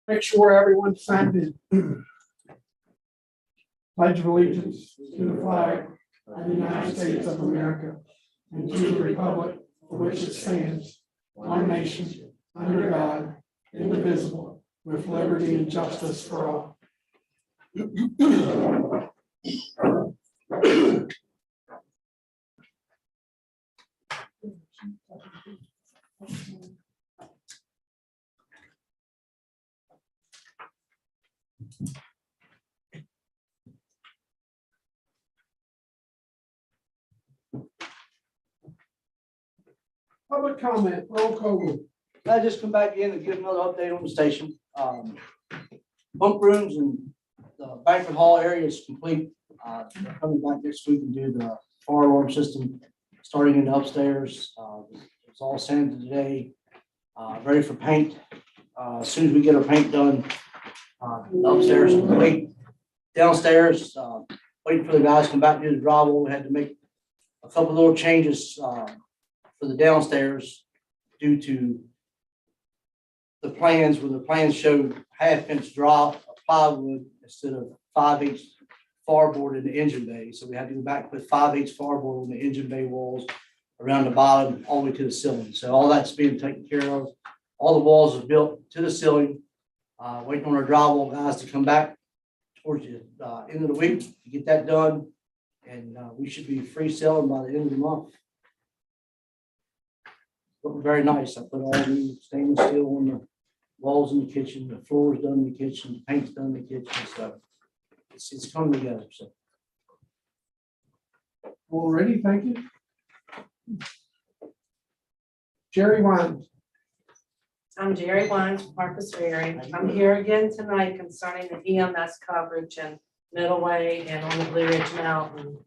Make sure everyone signed in. Pledge of allegiance to the flag of the United States of America and to the republic for which it stands, one nation, under God, indivisible, with liberty and justice for all. Public comment, roll call. I just come back in and give another update on the station. Bunk rooms and the banquet hall area is complete. They're coming back next week and do the fire alarm system, starting in the upstairs. It's all sanded today, ready for paint. As soon as we get our paint done, the upstairs is complete. Downstairs, waiting for the guys to come back to do the drywall. We had to make a couple little changes for the downstairs due to the plans, where the plans showed half-inch drop of plywood instead of 5/8 farboard in the engine bay. So we had to go back with 5/8 farboard on the engine bay walls around the bottom, all the way to the ceiling. So all that's being taken care of. All the walls are built to the ceiling. Waiting on our drywall guys to come back towards the end of the week to get that done. And we should be free selling by the end of the month. Looking very nice. I put all new stainless steel on the walls in the kitchen, the floor's done in the kitchen, the paint's done in the kitchen, so it's coming together. So Already, thank you. Jerry Wines. I'm Jerry Wines, Marcus Ferry. I'm here again tonight concerning the EMS coverage in Middle Way and on the Blue Ridge Mountain.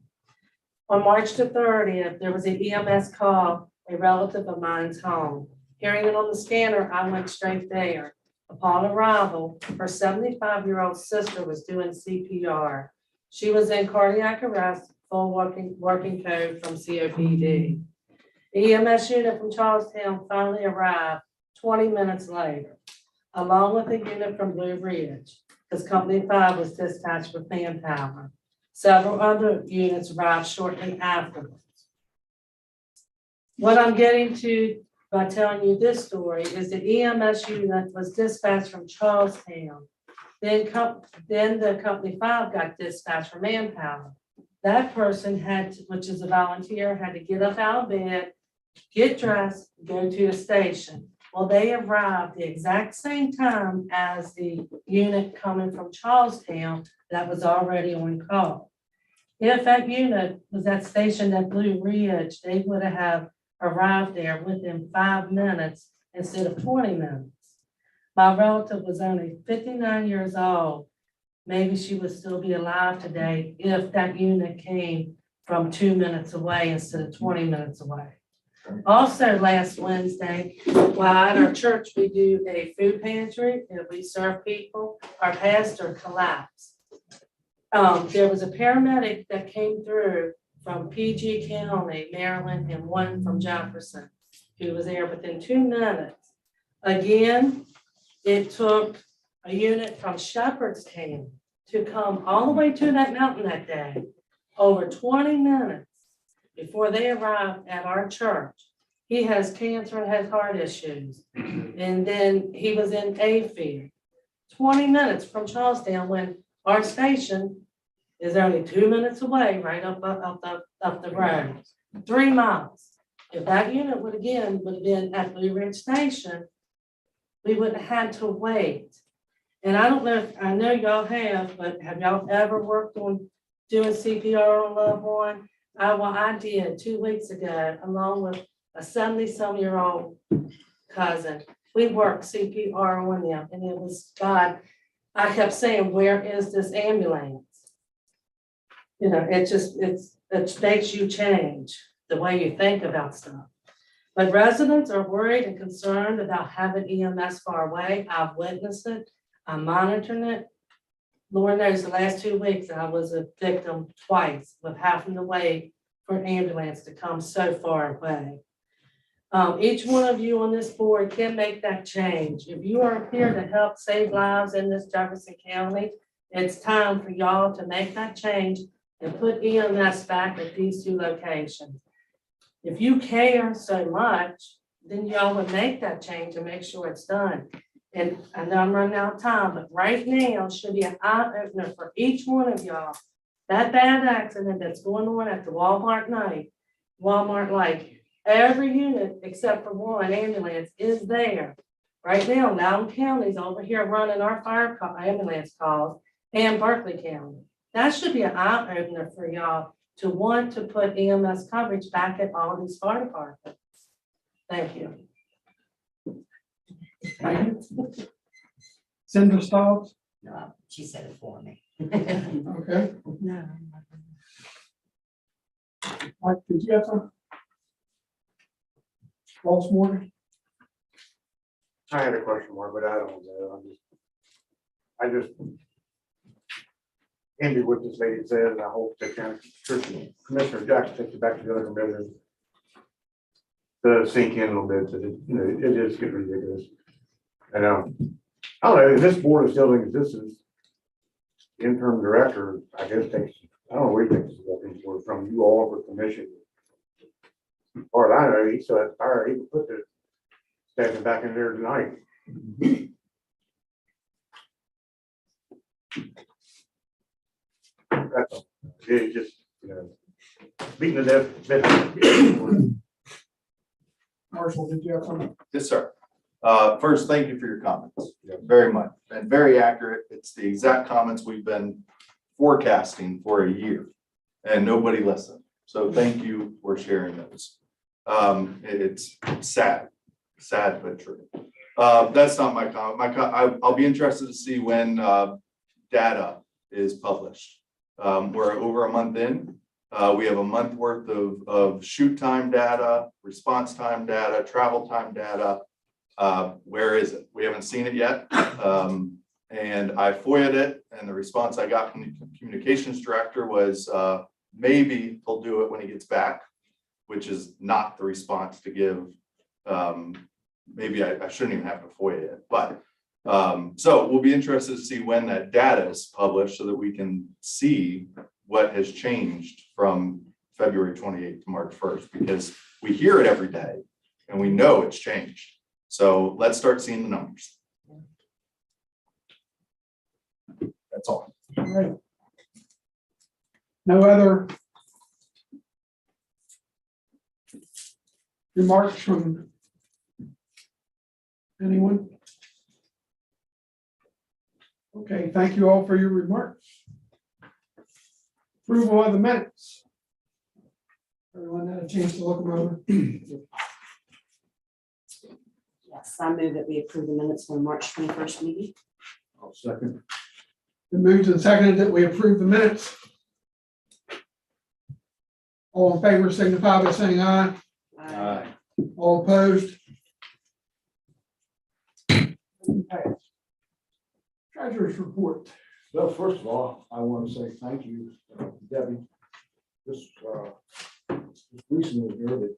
On March the 30th, there was an EMS call, a relative of mine's home. Hearing it on the scanner, I went straight there. Upon arrival, her 75-year-old sister was doing CPR. She was in cardiac arrest, full working code from COPD. The EMS unit from Charlestown finally arrived 20 minutes later, along with a unit from Blue Ridge, because Company 5 was dispatched with manpower. Several other units arrived shortly afterwards. What I'm getting to by telling you this story is the EMS unit was dispatched from Charlestown. Then the Company 5 got dispatched for manpower. That person which is a volunteer, had to get up out of bed, get dressed, go to the station. Well, they arrived the exact same time as the unit coming from Charlestown that was already on call. If that unit was at stationed at Blue Ridge, they would have arrived there within 5 minutes instead of 20 minutes. My relative was only 59 years old. Maybe she would still be alive today if that unit came from 2 minutes away instead of 20 minutes away. Also, last Wednesday, while at our church, we do a food pantry and we serve people. Our pastor collapsed. There was a paramedic that came through from PG County, Maryland, and one from Jefferson, who was there within 2 minutes. Again, it took a unit from Shepherdstown to come all the way to that mountain that day, over 20 minutes before they arrived at our church. He has cancer and has heart issues. And then he was in AFib. 20 minutes from Charlestown, when our station is only 2 minutes away, right up the road, 3 miles. If that unit would have been at Blue Ridge Station, we wouldn't have had to wait. And I don't know I know y'all have, but have y'all ever worked on doing CPR on a loved one? I did 2 weeks ago, along with a 70-some-year-old cousin. We worked CPR on them, and it was God. I kept saying, "Where is this ambulance?" You know, it makes you change the way you think about stuff. But residents are worried and concerned about having EMS far away. I've witnessed it. I'm monitoring it. Lord knows the last 2 weeks I was a victim twice of having to wait for an ambulance to come so far away. Each one of you on this board can make that change. If you are here to help save lives in this Jefferson County, it's time for y'all to make that change and put EMS back at these two locations. If you care so much, then y'all would make that change and make sure it's done. And I know I'm running out of time, but right now should be an eye opener for each one of y'all. That bad accident that's going on at the Walmart Lake, every unit except for one ambulance is there. Right now, Loudoun County's over here running our ambulance calls and Berkeley County. That should be an eye opener for y'all to want to put EMS coverage back at all these fire departments. Thank you. Thank you. Sandra Stokes, No, she said it for me. okay. No. Mike, did you have some? Baltimore? I had a question more, but I don't know. I just envy what this lady said, and I hope that Commissioner Jackson takes it back to the other commissioners to sink in a little bit, that it is getting ridiculous. And I don't know, if this board is still in existence, the interim director, I guess takes, I don't know where he takes this word from, you all for commission. Or I know, he still has power, he can put the staff back in there tonight. That's all. It's just, beating the death. Marshall, did you have something? Yes, sir. First, thank you for your comments, very much, and very accurate. It's the exact comments we've been forecasting for a year, and nobody listened. So thank you for sharing those. It's sad but true. That's not my comment. I'll be interested to see when data is published. We're over a month in. We have a month worth of shoot time data, response time data, travel time data. Where is it? We haven't seen it yet. And I FOIA'd it, and the response I got from the communications director was maybe he'll do it when he gets back, which is not the response to give. Maybe I shouldn't even have to FOIA it, but so we'll be interested to see when that data is published so that we can see what has changed from February 28th to March 1st, because we hear it every day and we know it's changed. So let's start seeing the numbers. That's all. All right. No other remarks from anyone? Okay, thank you all for your remarks. Approval of the minutes. Everyone had a chance to look them over. Yes, I move that we approve the minutes from March 21st meeting. I'll second. Been moved and seconded that we approve the minutes. All in favor signify by saying aye. All opposed? Treasurer's report. Well, first of all, I want to say thank you, Debbie. Just recently here that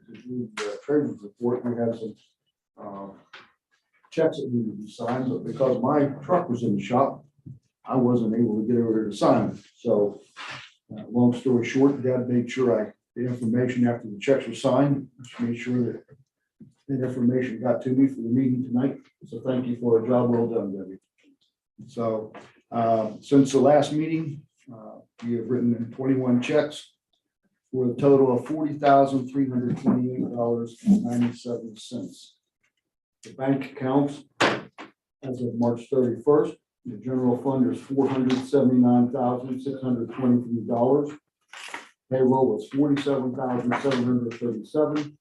the treasurer's report, we had some checks that needed to be signed, but because my truck was in the shop, I wasn't able to get over there to sign it. So long story short, Dad made sure the information after the checks were signed, just made sure that that information got to me for the meeting tonight. So thank you for a job well done, Debbie. So since the last meeting, we have written 21 checks for a total of $40,328.97. The bank accounts as of March 31st, the general fund is $479,623. Payroll was $47,737.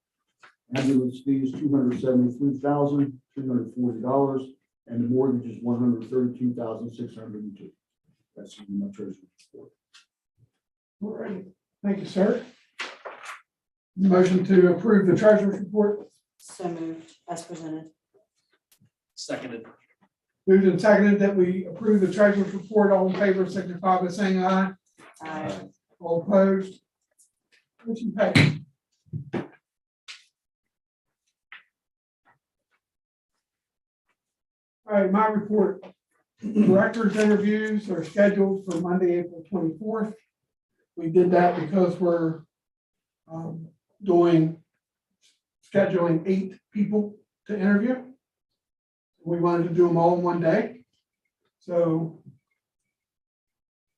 Ambulance fees $273,340. And the mortgage is $132,602. That's my treasurer's report. All right, thank you, sir. Motion to approve the treasurer's report. So moved as presented. Seconded. Moved and seconded that we approve the treasurer's report. All in favor signify by saying aye. Aye. All opposed? Motion passed. All right, my report. Directors' interviews are scheduled for Monday, April 24th. We did that because we're scheduling 8 people to interview. We wanted to do them all in one day. So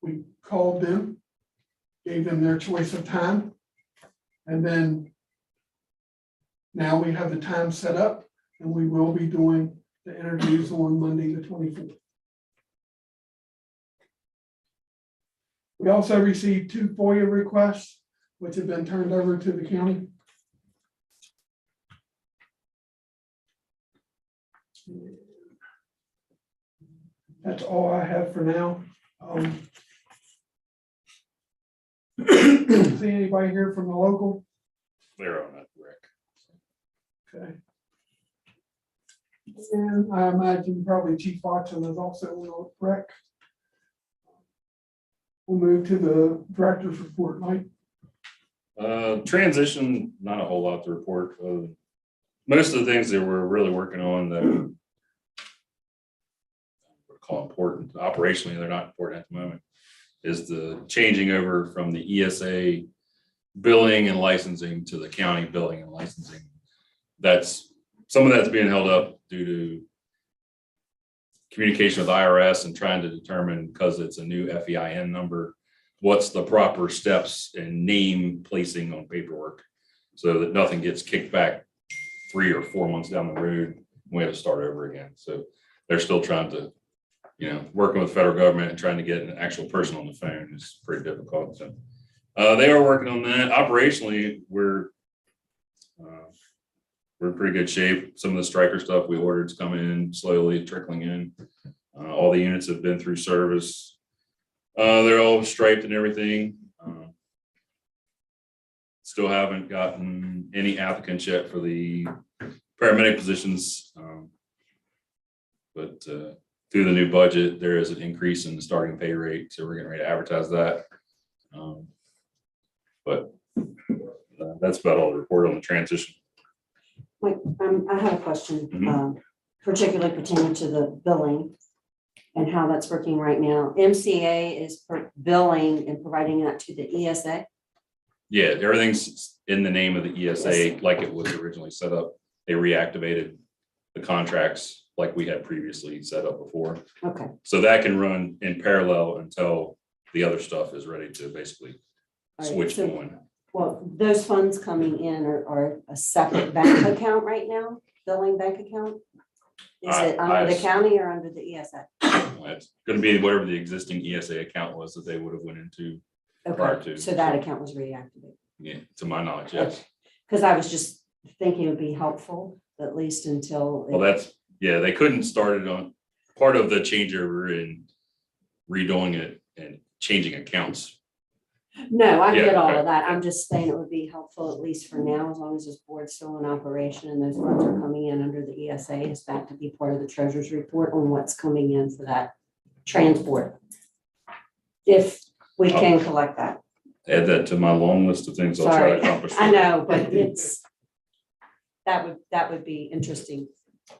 we called them, gave them their choice of time. And then now we have the time set up and we will be doing the interviews on Monday, the 24th. We also received 2 FOIA requests, which have been turned over to the county. That's all I have for now. See anybody here from the local? They're on that, Rick. Okay. And I imagine probably Chief Watson is also on the rec. We'll move to the director's report, Mike. Transition, not a whole lot to report. Most of the things that we're really working on that we call important, operationally, they're not important at the moment, is the changing over from the ESA billing and licensing to the county billing and licensing. That's, some of that's being held up due to communication with IRS and trying to determine, because it's a new FEIN number, what's the proper steps and name placing on paperwork so that nothing gets kicked back 3 or 4 months down the road. We have to start over again. So they're still trying to, working with the federal government and trying to get an actual person on the phone is pretty difficult. So they are working on that. Operationally, we're in pretty good shape. Some of the striker stuff we ordered is coming in slowly, trickling in. All the units have been through service. They're all striped and everything. Still haven't gotten any applicants yet for the paramedic positions. But through the new budget, there is an increase in the starting pay rate. So we're getting ready to advertise that. But that's about all the report on the transition. Mike, I have a question, Mhm. particularly pertaining to the billing and how that's working right now. MCA is billing and providing that to the ESA. Yeah, everything's in the name of the ESA like it was originally set up. They reactivated the contracts like we had previously set up before. Okay, So that can run in parallel until the other stuff is ready to basically All right, switch so- on. well, those funds coming in are a separate bank account right now, billing bank account? Is it under the county or under the ESA? It's going to be whatever the existing ESA account was that they would have went into prior Okay, to. so that account was reactivated. Yeah, to my knowledge, yes. Because I was just thinking it would be helpful, at least until. Well, that's, yeah, they couldn't start it on part of the changeover in redoing it and changing accounts. No, I get Yeah, all okay. of that. I'm just saying it would be helpful, at least for now, as long as this board's still in operation and those funds are coming in under the ESA, is that to be part of the treasurer's report on what's coming in for that transport. If we can collect that. Add that to my long list of things I'll try Sorry, to accomplish. I know, but that would be interesting.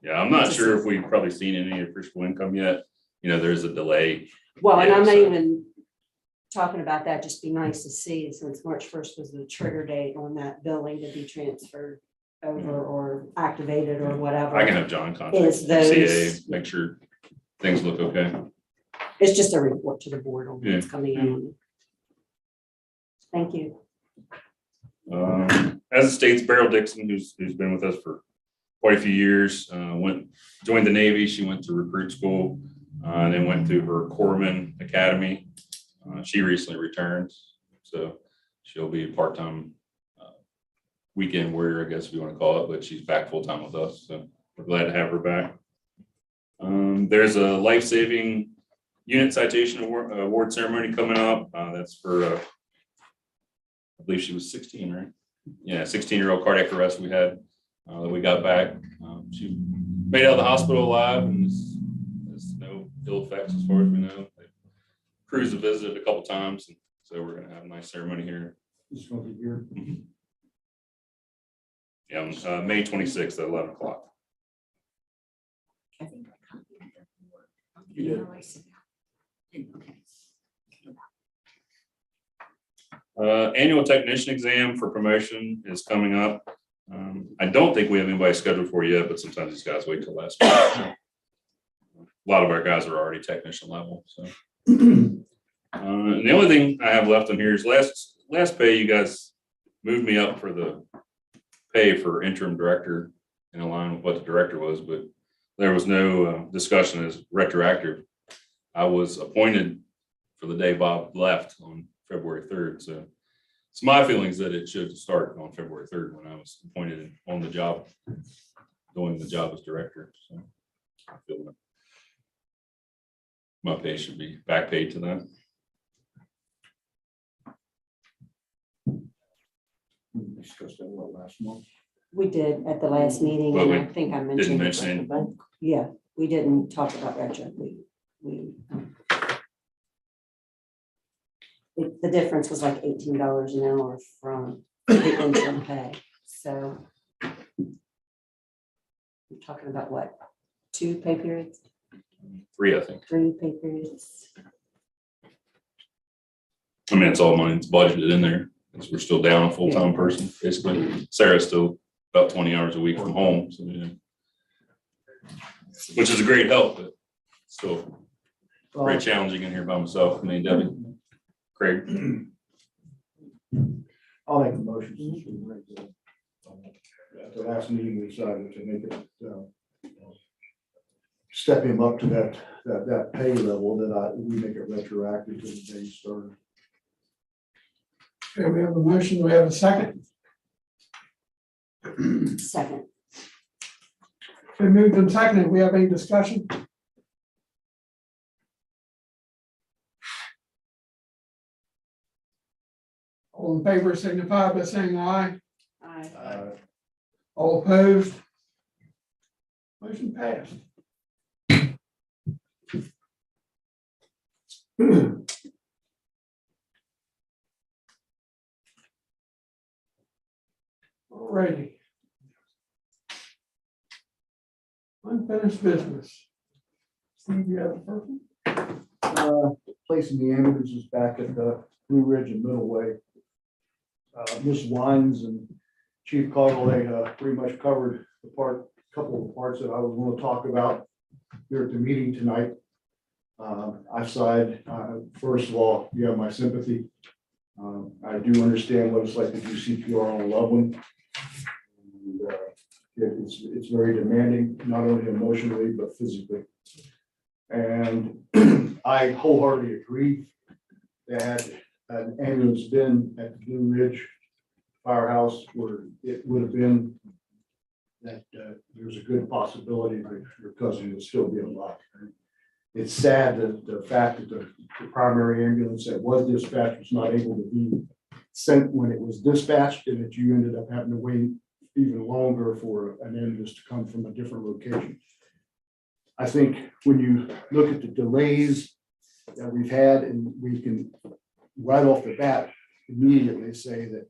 Yeah, I'm not sure if we've probably seen any appreciable income yet. There's a delay. Well, and Yeah, I'm not so- even talking about that, just be nice to see, since March 1st was the trigger date on that billing to be transferred over or activated or whatever. I can have John contact Is those- MCA, make sure things look okay. It's just a report to the board on what's coming in. Thank you. As it states, Beryl Dixon, who's been with us for quite a few years, joined the Navy. She went to recruit school, and then went through her Corpsman Academy. She recently returned, so she'll be a part-time weekend warrior, I guess if you want to call it, but she's back full-time with us, so we're glad to have her back. There's a life-saving unit citation award ceremony coming up. That's for, I believe she was 16, right? Yeah, 16-year-old cardiac arrest we had that we got back. She made it out of the hospital alive and there's no ill effects as far as we know. They cruised to visit a couple times, and so we're gonna have a nice ceremony here. It's gonna be here. Yeah, on May 26th at 11 o'clock. You did. Annual technician exam for promotion is coming up. I don't think we have anybody scheduled for it yet, but sometimes these guys wait till last minute. A lot of our guys are already technician level, so. And the only thing I have left on here is last pay, you guys moved me up for the pay for interim director in line with what the director was, but there was no discussion as retroactive. I was appointed for the day Bob left on February 3rd, so it's my feelings that it should start on February 3rd when I was appointed on the job, doing the job as director, so I feel that my pay should be back paid to that. We discussed that last month. We did at the last meeting, But and we I think I Didn't mentioned. it. mention any. Yeah, we didn't talk about retro. The difference was like $18 an hour from the interim pay, so. We're talking about what, 2 pay periods, 3, I think. 3 pay periods? I mean, it's all money, it's budgeted in there, because we're still down a full-time person, basically. Sarah's still about 20 hours a week from home, so, yeah. Which is a great help, but still very challenging in here by myself. I mean, Debbie, Craig. I'll make a motion. Since we were at the last meeting, we decided to make it, step him up to that pay level that we make it retroactive to the day he started. Okay, we have a motion, we have a second. Second, We moved and seconded, we have any discussion? All in favor signify by saying aye. I, All opposed? Motion passed. Alrighty. Unfinished business. Steve, you have the first one? Placing the ambulances back at the Blue Ridge and Middle Way. Ms. Wines and Chief Cottle, they pretty much covered the couple of parts that I was going to talk about here at the meeting tonight. I side, first of all, you have my sympathy. I do understand what it's like to do CPR on a loved one. And, it's very demanding, not only emotionally, but physically. And I wholeheartedly agree that an ambulance been at the Blue Ridge Firehouse where it would have been that there's a good possibility that your cousin would still be alive. It's sad that the fact that the primary ambulance that was dispatched was not able to be sent when it was dispatched, and that you ended up having to wait even longer for an ambulance to come from a different location. I think when you look at the delays that we've had, and we can right off the bat immediately say that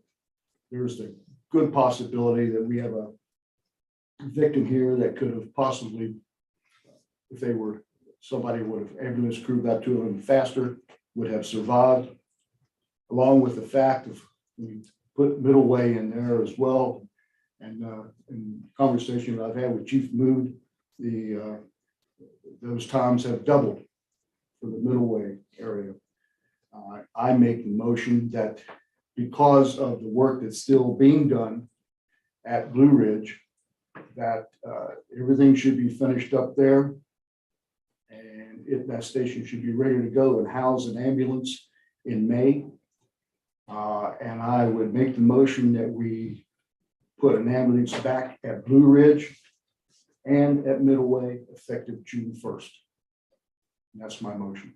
there's a good possibility that we have a victim here that could have possibly, if they were, somebody would have, ambulance crew got to them faster, would have survived, along with the fact of we put Middle Way in there as well. And in conversation I've had with Chief Mood, those times have doubled for the Middle Way area. I make the motion that because of the work that's still being done at Blue Ridge, that everything should be finished up there. And if that station should be ready to go and house an ambulance in May. And I would make the motion that we put an ambulance back at Blue Ridge and at Middle Way effective June 1st. And that's my motion.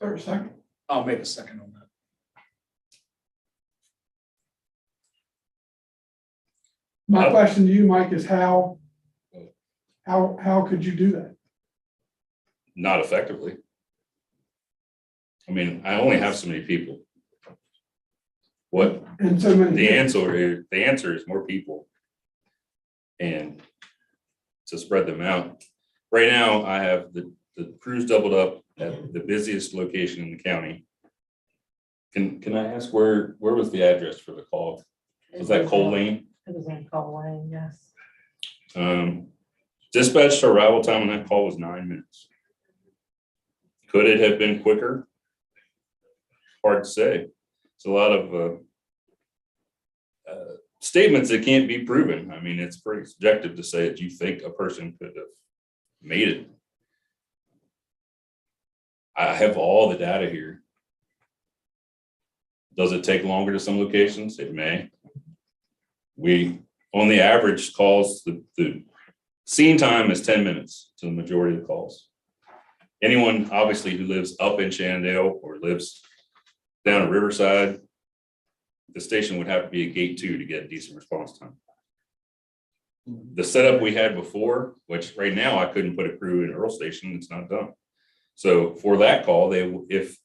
Third, second. I'll make a second on that. My question to you, Mike, is how could you do that? Not effectively. I mean, I only have so many people. What And so many. the answer is more people. And to spread them out. Right now, I have the crews doubled up at the busiest location in the county. Can I ask where was the address for the call? Was that Cole Lane? It was in Cole Lane, yes. Dispatch to arrival time on that call was 9 minutes. Could it have been quicker? Hard to say. It's a lot of statements that can't be proven. I mean, it's pretty subjective to say that you think a person could have made it. I have all the data here. Does it take longer to some locations? It may. We, on the average calls, the scene time is 10 minutes to the majority of the calls. Anyone obviously who lives up in Shenandoah or lives down at Riverside, the station would have to be a gate 2 to get decent response time. The setup we had before, which right now I couldn't put a crew in Earl Station, it's not done. So for that call, if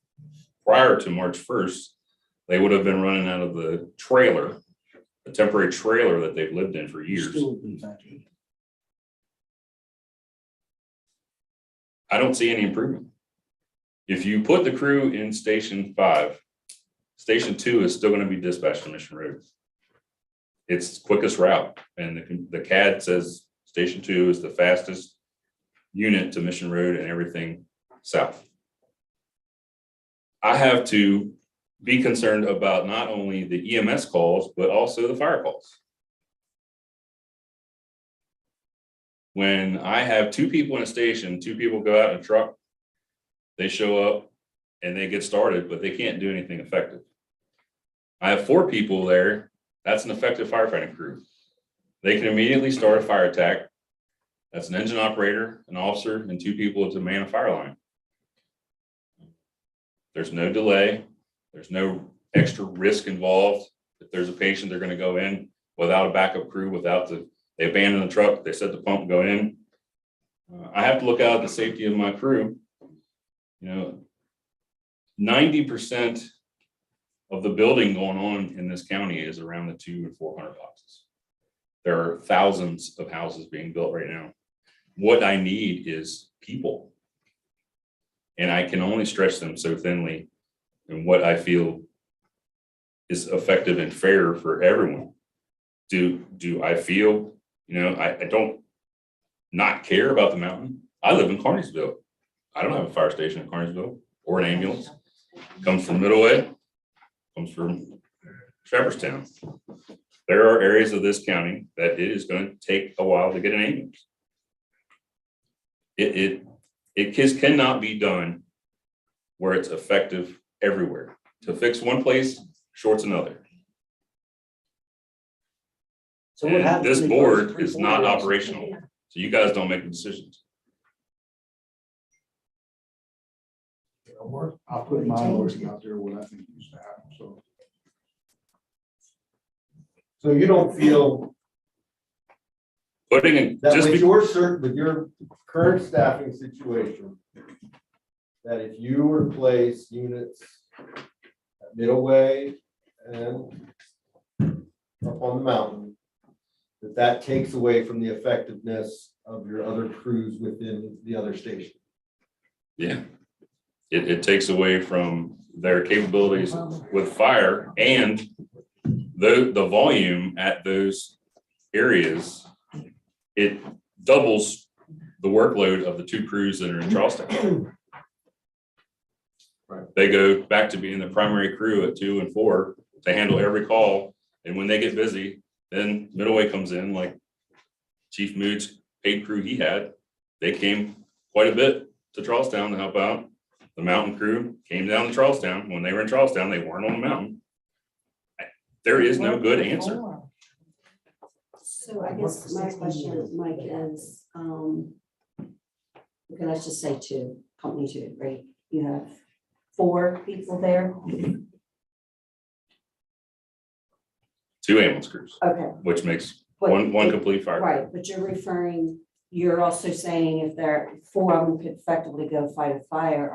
prior to March 1st, they would have been running out of the trailer, a temporary trailer that they've lived in for years. I don't see any improvement. If you put the crew in Station 5, Station 2 is still going to be dispatched to Mission Road. It's quickest route, and the CAD says Station 2 is the fastest unit to Mission Road and everything south. I have to be concerned about not only the EMS calls, but also the fire calls. When I have 2 people in a station, 2 people go out in a truck, they show up and they get started, but they can't do anything effective. I have 4 people there. That's an effective firefighting crew. They can immediately start a fire attack. That's an engine operator, an officer, and 2 people to man a fire line. There's no delay. There's no extra risk involved. If there's a patient, they're going to go in without a backup crew, they abandon the truck, they set the pump, go in. I have to look out at the safety of my crew. 90% of the building going on in this county is around the 200 and 400 boxes. There are thousands of houses being built right now. What I need is people. And I can only stretch them so thinly in what I feel is effective and fair for everyone. Do I feel, I don't not care about the mountain. I live in Carneysville. I don't have a fire station in Carneysville or an ambulance. Comes from Middleway, comes from Shepherdstown. There are areas of this county that it is going to take a while to get an ambulance. It cannot be done where it's effective everywhere. To fix one place, shorts another. So what And happens? this when it board goes 3, is 4 not days? operational, so you guys don't make the decisions. I'll put my wording out there what I think needs to happen, so. So you don't feel Putting in, that just with be- with your current staffing situation, that if you replace units at Middleway and up on the mountain, that takes away from the effectiveness of your other crews within the other station? yeah. It takes away from their capabilities with fire and the volume at those areas. It doubles the workload of the 2 crews that are in Charleston. Right. They go back to being the primary crew at 2 and 4 to handle every call. And when they get busy, then Middleway comes in, like Chief Mood's paid crew he had. They came quite a bit to Charlestown to help out. The mountain crew came down to Charlestown. When they were in Charlestown, they weren't on the mountain. There is no good answer. So I guess my question, Mike, is, okay, let's just say 2, company 2, right? You have 4 people there. 2 ambulance crews, Okay. which makes But one complete fire. Right, but you're also saying if there 4 of them could effectively go fight a fire,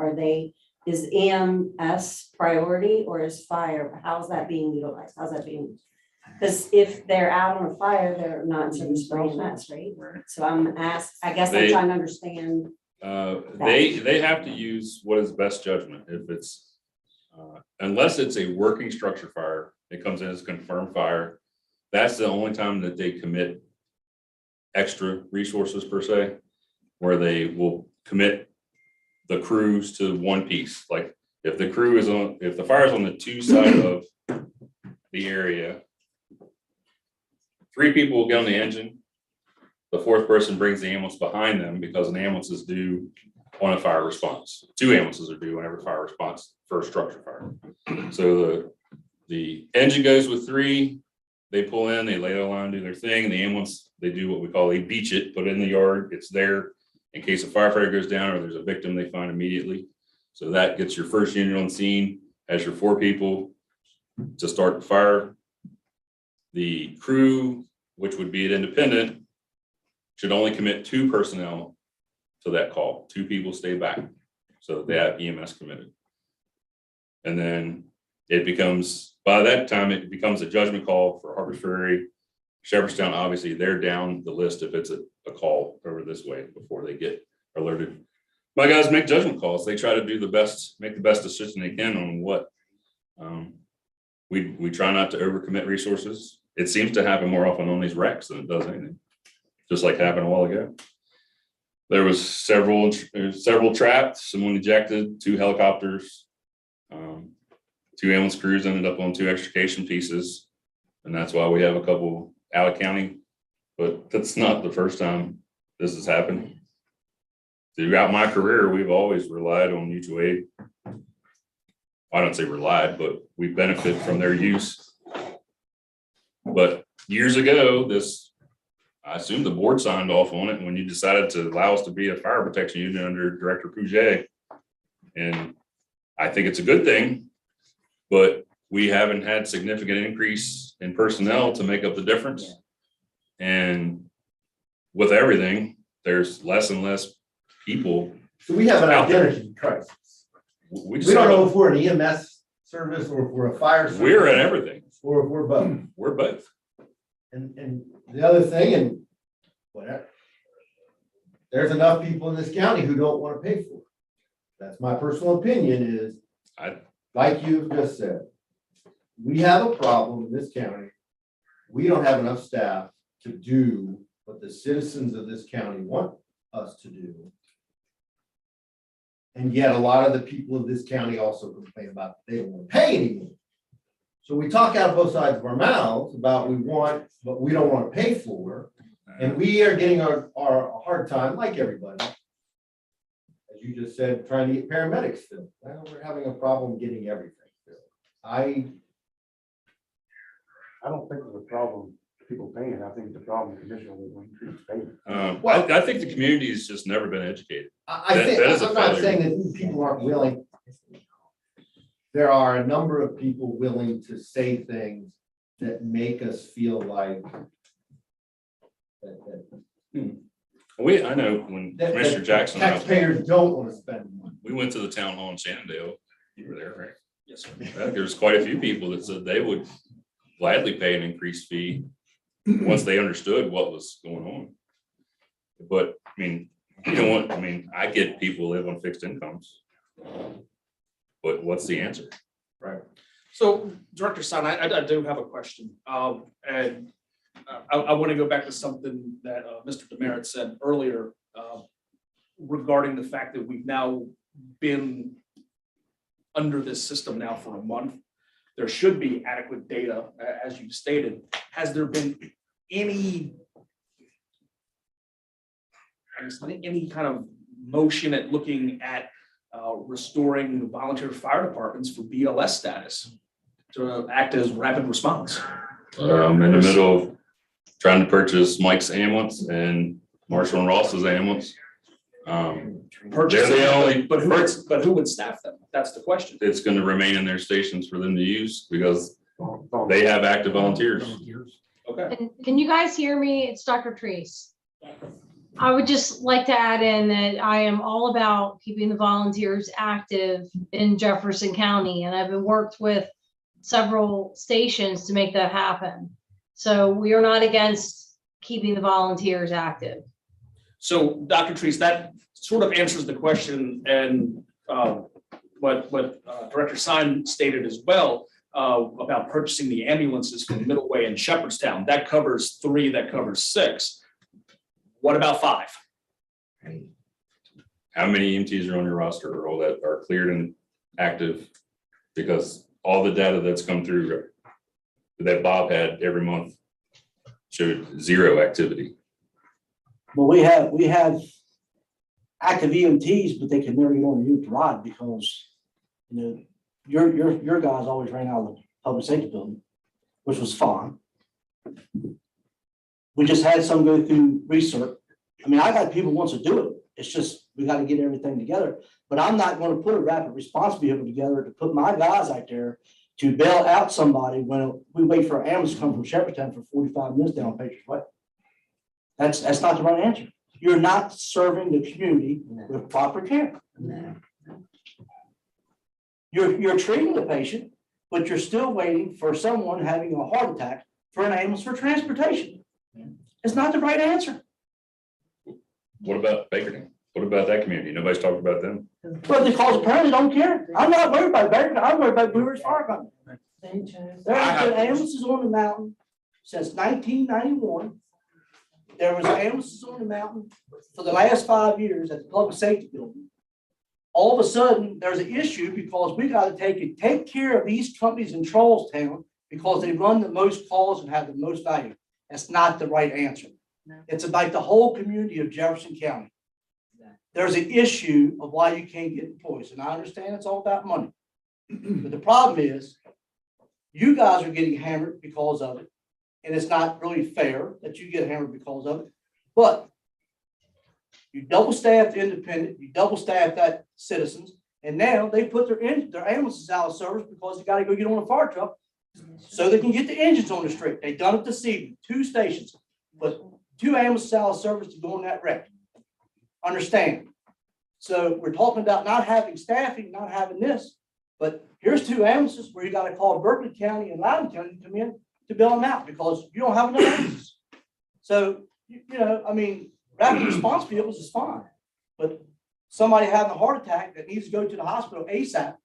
is EMS priority or is fire, how's that being utilized? How's that being? Because if they're out on a fire, they're not spraying mess, right? So I guess I'm They- trying to understand. They have to use what is best judgment. If it's, unless it's a working structure fire, it comes in as a confirmed fire. That's the only time that they commit extra resources per se, where they will commit the crews to one piece. Like if the crew is on, if the fire is on the two side of the area, 3 people will get on the engine. The 4th person brings the ambulance behind them because an ambulance is due on a fire response. 2 ambulances are due whenever fire response for a structure fire. So the engine goes with 3, they pull in, they lay their line, do their thing, and the ambulance, they do what we call, they beach it, put it in the yard, it's there in case a firefighter goes down or there's a victim they find immediately. So that gets your first unit on scene, has your 4 people to start the fire. The crew, which would be an independent, should only commit 2 personnel to that call. 2 people stay back, so they have EMS committed. And then it becomes, by that time, it becomes a judgment call for Harpers Ferry. Shepherdstown, obviously, they're down the list if it's a call over this way before they get alerted. My guys make judgment calls. They try to do the best, make the best decision they can on what. We try not to overcommit resources. It seems to happen more often on these wrecks than it does anything. Just like happened a while ago. There was several trapped, someone ejected, 2 helicopters. 2 ambulance crews ended up on 2 extrication pieces. And that's why we have a couple out of county, but that's not the first time this has happened. Throughout my career, we've always relied on mutual aid. I don't say relied, but we benefit from their use. But years ago, I assume the board signed off on it when you decided to allow us to be a fire protection unit under Director Pouget. And I think it's a good thing, but we haven't had significant increase in personnel to make up the difference. And with everything, there's less and less people. So we have an out there. identity crisis. We We don't know if we're an EMS service or if we're a fire service. We're at everything. Or if we're both. We're both. And the other thing, and whatever, there's enough people in this county who don't want to pay for it. That's my personal opinion is, like you've just said, we have a problem in this county. We don't have enough staff to do what the citizens of this county want us to do. And yet a lot of the people of this county also complain about they don't want to pay anymore. So we talk out of both sides of our mouths about we want, but we don't want to pay for. And we are getting our hard time, like everybody. As you just said, trying to get paramedics filled. Well, we're having a problem getting everything filled. I don't think it's a problem, people paying. I think it's a problem conditional with increased payment. I think the community has just never been educated. I That- think, that is a I'm not failure. saying that people aren't willing. There are a number of people willing to say things that make us feel like I know when that Commissioner Jackson, and I- taxpayers don't want to spend money. we went to the town hall in Shenandoah. You were there, right? Yes, sir. There's quite a few people that said they would gladly pay an increased fee once they understood what was going on. But I mean, you know what, I mean, I get people live on fixed incomes. But what's the answer? So Director Son, I do have a question. And I want to go back to something that Mr. Demerit said earlier regarding the fact that we've now been under this system now for a month. There should be adequate data, as you stated. Has there been any kind of motion at looking at restoring the volunteer fire departments for BLS status to act as rapid response? In the middle of trying to purchase Mike's ambulance and Marshall and Ross's ambulance. They're the only, But who would staff them? That's the question. it's going to remain in their stations for them to use because they have active volunteers. Okay. And can you guys hear me? It's Dr. Treese. I would just like to add in that I am all about keeping the volunteers active in Jefferson County, and I've been worked with several stations to make that happen. So we are not against keeping the volunteers active. So, Dr. Treese, that sort of answers the question and what Director Sign stated as well about purchasing the ambulances from Middleway and Shepherdstown. That covers 3, that covers 6. What about 5? How many EMTs are on your roster or all that are cleared and active? Because all the data that's come through that Bob had every month showed 0 activity. But we have active EMTs, but they can never get on the unit to ride because, you know, your guys always ran out of the public safety building, which was fine. We just had some go through research. I mean, I got people who wants to do it. It's just, we got to get everything together. But I'm not going to put a rapid response vehicle together to put my guys out there to bail out somebody when we wait for an ambulance to come from Shepherdstown for 45 minutes down Patriots Way. That's not the right answer. You're not serving the community with proper care. You're treating the patient, but you're still waiting for someone having a heart attack for an ambulance for transportation. It's not the right answer. What about Bakerton? What about that community? Nobody's talked about them. But because apparently they don't care. I'm not worried about Bakerton. I'm worried about Blue Ridge Fire Company. There have been ambulances on the mountain since 1991. There was ambulances on the mountain for the last 5 years at the public safety building. All of a sudden, there's an issue because we got to take care of these companies in Charlestown because they run the most calls and have the most value. That's not the right answer. It's about the whole community of Jefferson County. There's an issue of why you can't get employees, and I understand it's all about money. But the problem is, you guys are getting hammered because of it, and it's not really fair that you get hammered because of it. But you double staffed independent, you double staffed that citizens, and now they put their ambulances out of service because they got to go get on a fire truck so they can get the engines on the street. They done it this evening, 2 stations, but 2 ambulances out of service to go on that wreck. Understand? So we're talking about not having staffing, not having this, but here's 2 ambulances where you got to call Berkeley County and Loudoun County to come in to bail them out because you don't have enough ambulances. So, you know, I mean, rapid response vehicles is fine, but somebody having a heart attack that needs to go to the hospital ASAP,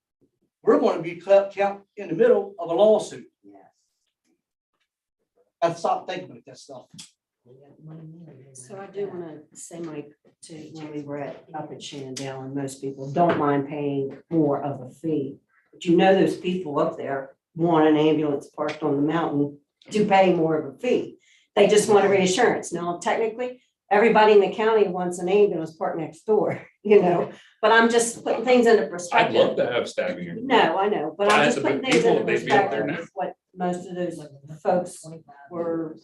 we're going to be caught in the middle of a lawsuit. I stop thinking about that stuff. So I do want to say, Mike, to when we were up at Shenandoah, and most people don't mind paying more of a fee. But you know, those people up there want an ambulance parked on the mountain to pay more of a fee. They just want a reassurance. Now, technically, everybody in the county wants an ambulance parked next door, you know, but I'm just putting things into I'd perspective. love to have staffing here. No, I know, but I'm Why just is it putting the things into people, they'd be up there perspective, what most of those folks were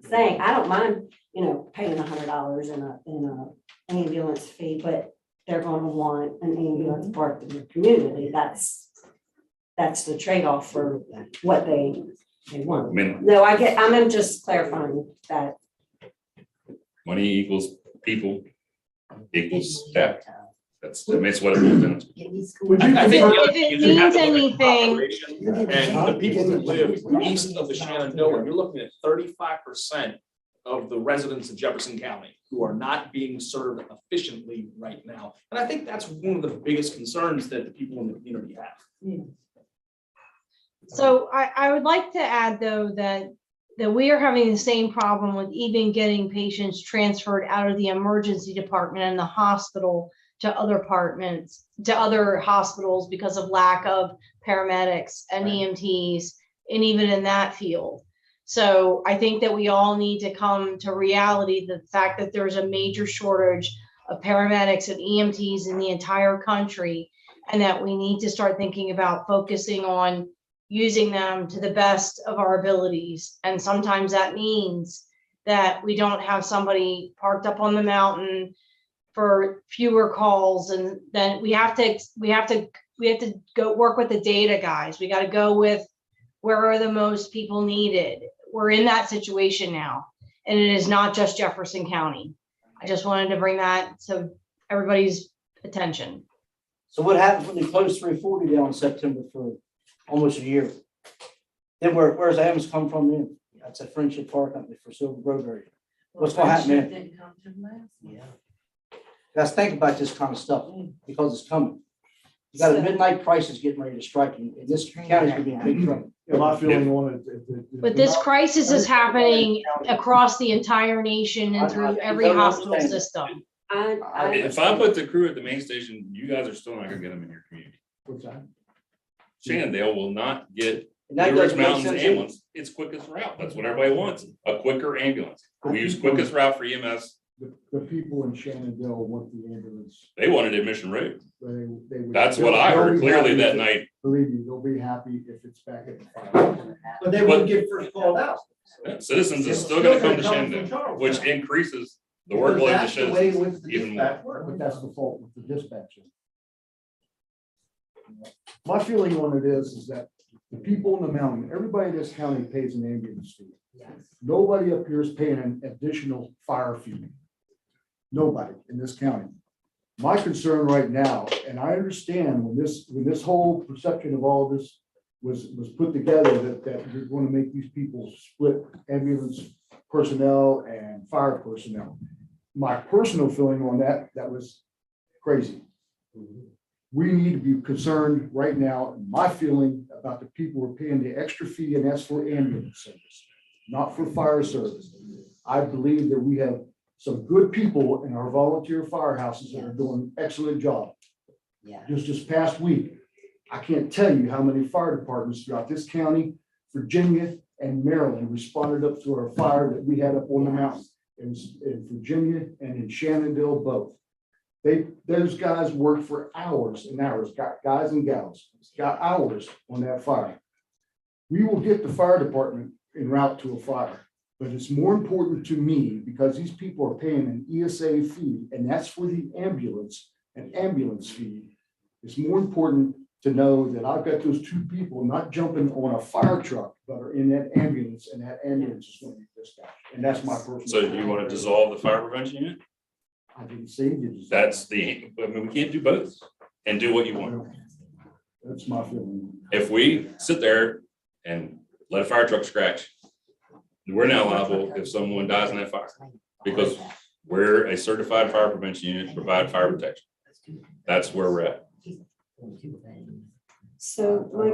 saying. I don't mind, you know, paying $100 in a ambulance fee, but they're gonna want an ambulance parked in the community. That's the trade-off for what they want. I mean, No, I'm just clarifying that. money equals people equals staff. That's what it boils down to. I think the other If it thing is you have means to look at anything- population And the people that live east of the Shenandoah, you're looking at 35% of the residents of Jefferson County who are not being served efficiently right now. And I think that's one of the biggest concerns that the people in the community have. So I would like to add, though, that we are having the same problem with even getting patients transferred out of the emergency department and the hospital to other departments, to other hospitals because of lack of paramedics and EMTs, and even in that field. So I think that we all need to come to reality, the fact that there's a major shortage of paramedics and EMTs in the entire country, and that we need to start thinking about focusing on using them to the best of our abilities. And sometimes that means that we don't have somebody parked up on the mountain for fewer calls, and then we have to go work with the data, guys. We got to go with where are the most people needed. We're in that situation now, and it is not just Jefferson County. I just wanted to bring that to everybody's attention. So what happens when they close 340 down in September for almost a year? Then where's the ambulance come from then? That's a Friendship Fire Company for Silver Grove area. What's gonna happen Friendship then? Didn't come to the last one. Let's think about this kind of stuff because it's coming. You got a midnight crisis getting ready to strike and this county's gonna be in big trouble. Yeah, my feeling on it. But this crisis is happening across the entire nation and through every hospital system. If I put the crew at the main station, you guys are still not gonna get them in your community. What's that? Shenandoah will not get And that Blue Ridge doesn't make Mountains sense either. ambulance. It's quickest route. That's what everybody wants, a quicker ambulance. We use quickest route for EMS. The people in Shenandoah want the ambulance. They wanted Admission Road. They would. That's what I they'll heard be clearly happy that if- night. Believe me, they'll be happy if it's back at the fire. But they wouldn't get first called out. Citizens is still gonna come to Shenandoah, which increases the workload to citizens even more. But that's the fault with the dispatcher. My feeling on it is that the people in the mountain, everybody in this county pays an ambulance fee. Nobody up here is paying an additional fire fee. Nobody in this county. My concern right now, and I understand when this whole perception of all this was put together, that you're going to make these people split ambulance personnel and fire personnel. My personal feeling on that was crazy. We need to be concerned right now, my feeling about the people who are paying the extra fee, and that's for ambulance service, not for fire service. I believe that we have some good people in our volunteer firehouses that are doing an excellent job. Just this past week, I can't tell you how many fire departments throughout this county, Virginia and Maryland responded up to our fire that we had up on the mountain. It was in Virginia and in Shenandoah both. Those guys worked for hours and hours, guys and gals, got hours on that fire. We will get the fire department en route to a fire, but it's more important to me because these people are paying an ESA fee, and that's for the ambulance, an ambulance fee. It's more important to know that I've got those two people not jumping on a fire truck, but are in that ambulance, and that ambulance is going to be dispatched. And that's my personal. So you want to dissolve the fire prevention unit? I didn't say you. That's I mean, we can't do both and do what you want. That's my feeling. If we sit there and let a fire truck scratch, we're now liable if someone dies in that fire because we're a certified fire prevention unit to provide fire protection. That's where we're at. So, Mike,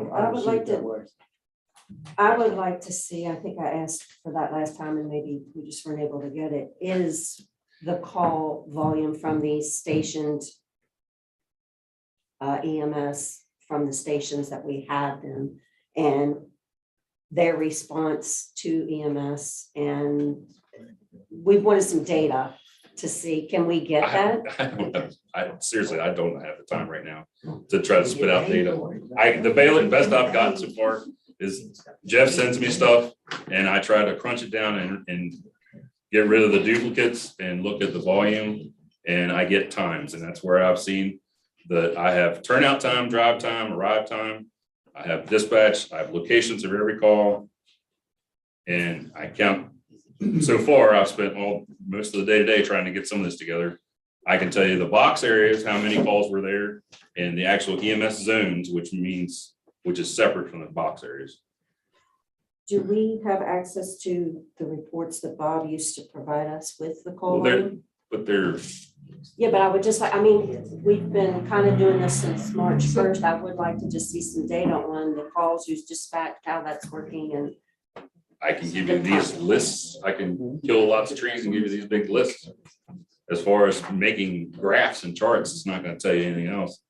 I would like to see, I think I asked for that last time and maybe we just weren't able to get it, is the call volume from these stationed EMS from the stations that we have them and their response to EMS. And we wanted some data to see, can we get that? I seriously, I don't have the time right now to try to spit out data. The best I've gotten so far is Jeff sends me stuff and I try to crunch it down and get rid of the duplicates and look at the volume, and I get times, and that's where I've seen that I have turnout time, drive time, arrive time. I have dispatch, I have locations of every call. And I count, so far I've spent most of the day trying to get some of this together. I can tell you the box areas, how many calls were there, and the actual EMS zones, which is separate from the box areas. Do we have access to the reports that Bob used to provide us with the call Well, they're- volume? But they're, Yeah, but I would just like, I mean, we've been kind of doing this since March 1st. I would like to just see some data on the calls, who's dispatched, how that's working, and I can give you these lists. I can kill lots of trees and give you these big lists. As far as making graphs and charts, it's not gonna tell you anything else.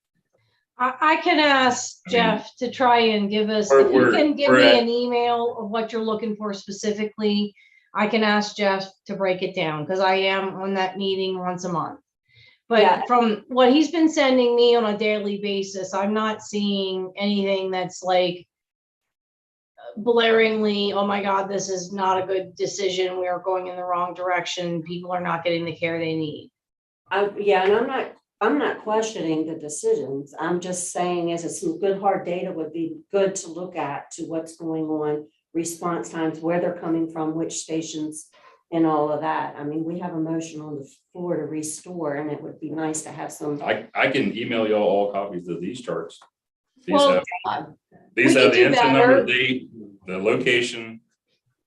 I can ask I mean, Jeff to try and give us, we're- if you can give we're me at- an email of what you're looking for specifically, I can ask Jeff to break it down, because I am on that meeting once a month. Yeah. But from what he's been sending me on a daily basis, I'm not seeing anything that's like blaringly, oh my God, this is not a good decision. We are going in the wrong direction. People are not getting the care they need. yeah, and I'm not questioning the decisions. I'm just saying is that some good hard data would be good to look at to what's going on, response times, where they're coming from, which stations, and all of that. I mean, we have a motion on the floor to restore, and it would be nice to have some. I can email y'all all copies of these charts. These Well, have we the could do incident number, better. the location,